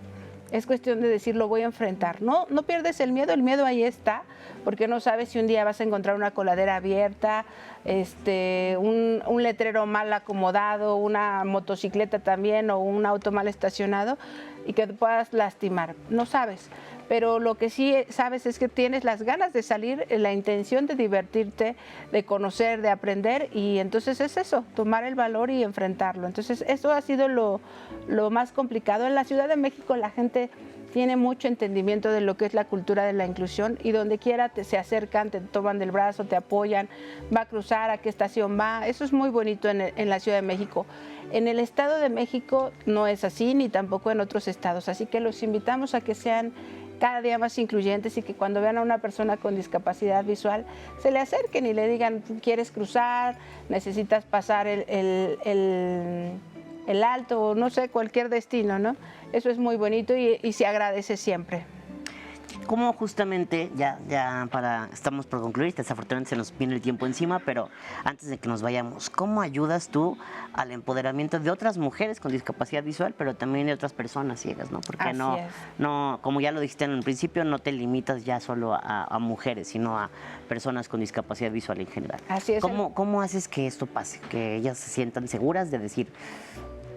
es cuestión de decir, lo voy a enfrentar. No pierdes el miedo ahí está, porque no sabes si un día vas a encontrar una coladera abierta, un letrero mal acomodado, una motocicleta también o un auto mal estacionado y que te puedas lastimar. No sabes. Pero lo que sí sabes es que tienes las ganas de salir, la intención de divertirte, de conocer, de aprender, y entonces es eso, tomar el valor y enfrentarlo. Entonces eso ha sido lo más complicado. En la Ciudad de México la gente tiene mucho entendimiento de lo que es la cultura de la inclusión, y donde quiera se acercan, te toman del brazo, te apoyan, va a cruzar, a qué estación va. Eso es muy bonito en la Ciudad de México. En el Estado de México no es así, ni tampoco en otros estados, así que los invitamos a que sean cada día más incluyentes, y que cuando vean a una persona con discapacidad visual se le acerquen y le digan, ¿quieres cruzar? ¿Necesitas pasar el alto? O no sé, cualquier destino, ¿no? Eso es muy bonito y se agradece siempre. ¿Cómo justamente, estamos por concluir, desafortunadamente se nos viene el tiempo encima, pero antes de que nos vayamos, ¿cómo ayudas tú al empoderamiento de otras mujeres con discapacidad visual, pero también de otras personas ciegas, ¿no? Porque no, como ya lo dijiste en un principio, no te limitas ya solo a mujeres, sino a personas con discapacidad visual en general. Así es. ¿Cómo haces que esto pase? Que ellas se sientan seguras de decir,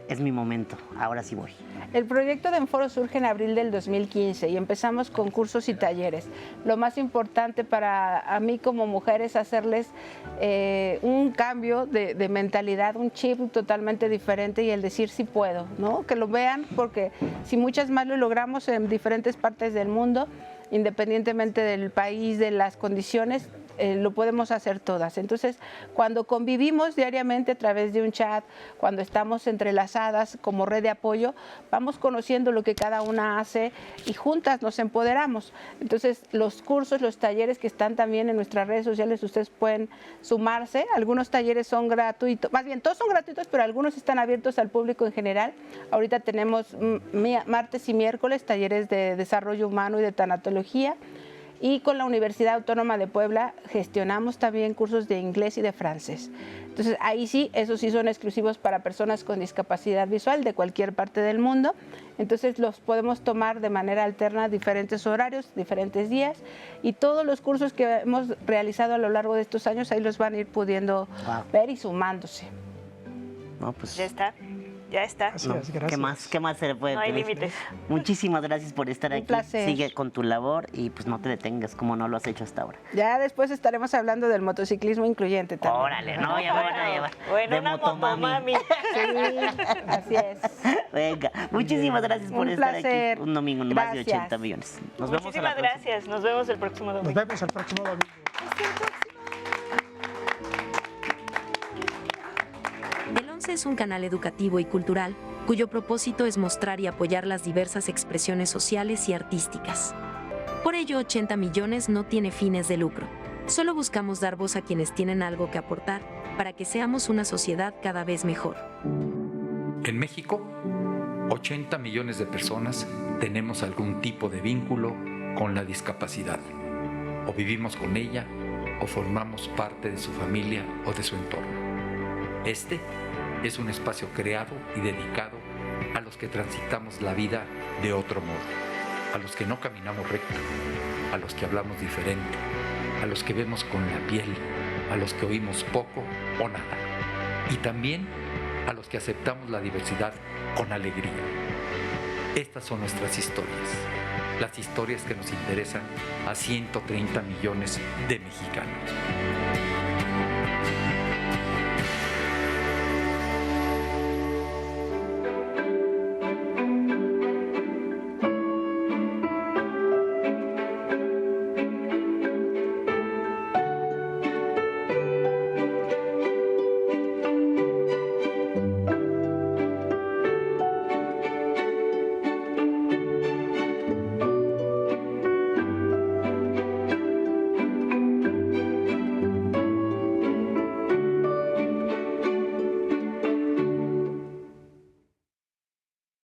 es mi momento, ahora sí voy. El proyecto de Enforo surge en abril del 2015 y empezamos con cursos y talleres. Lo más importante para mí como mujer es hacerles un cambio de mentalidad, un chip totalmente diferente, y el decir sí puedo, ¿no? Que lo vean, porque si muchas más lo logramos en diferentes partes del mundo, independientemente del país, de las condiciones, lo podemos hacer todas. Entonces, cuando convivimos diariamente a través de un chat, cuando estamos entrelazadas como red de apoyo, vamos conociendo lo que cada una hace y juntas nos empoderamos. Entonces, los cursos, los talleres que están también en nuestras redes sociales, ustedes pueden sumarse. Algunos talleres son gratuitos, más bien todos son gratuitos, pero algunos están abiertos al público en general. Ahorita tenemos martes y miércoles talleres de desarrollo humano y de tanatología. Y con la Universidad Autónoma de Puebla gestionamos también cursos de inglés y de francés. Entonces ahí sí, esos sí son exclusivos para personas con discapacidad visual de cualquier parte del mundo. Entonces los podemos tomar de manera alterna, diferentes horarios, diferentes días. Y todos los cursos que hemos realizado a lo largo de estos años, ahí los van a ir pudiendo ver y sumándose. No, pues... Ya está. Ya está. Gracias, gracias. ¿Qué más se le puede No hay pedir? límites. Muchísimas gracias por estar aquí. Placer. Sigue con tu labor y pues no te detengas como no lo has hecho hasta ahora. Ya después estaremos hablando del motociclismo incluyente también. Órale, no, ya me van a llevar. Bueno, de una motomami. Sí, así es. Venga, muchísimas gracias por estar aquí un domingo en más de 80 millones. Nos vemos a la Muchísimas próxima. gracias. Nos vemos el próximo domingo. Nos vemos el próximo domingo. El 11 es un canal educativo y cultural cuyo propósito es mostrar y apoyar las diversas expresiones sociales y artísticas. Por ello, 80 millones no tiene fines de lucro. Solo buscamos dar voz a quienes tienen algo que aportar para que seamos una sociedad cada vez mejor. En México, 80 millones de personas tenemos algún tipo de vínculo con la discapacidad. O vivimos con ella, o formamos parte de su familia o de su entorno. Este es un espacio creado y dedicado a los que transitamos la vida de otro modo, a los que no caminamos recto, a los que hablamos diferente, a los que vemos con la piel, a los que oímos poco o nada, y también a los que aceptamos la diversidad con alegría. Estas son nuestras historias, las historias que nos interesan a 130 millones de mexicanos.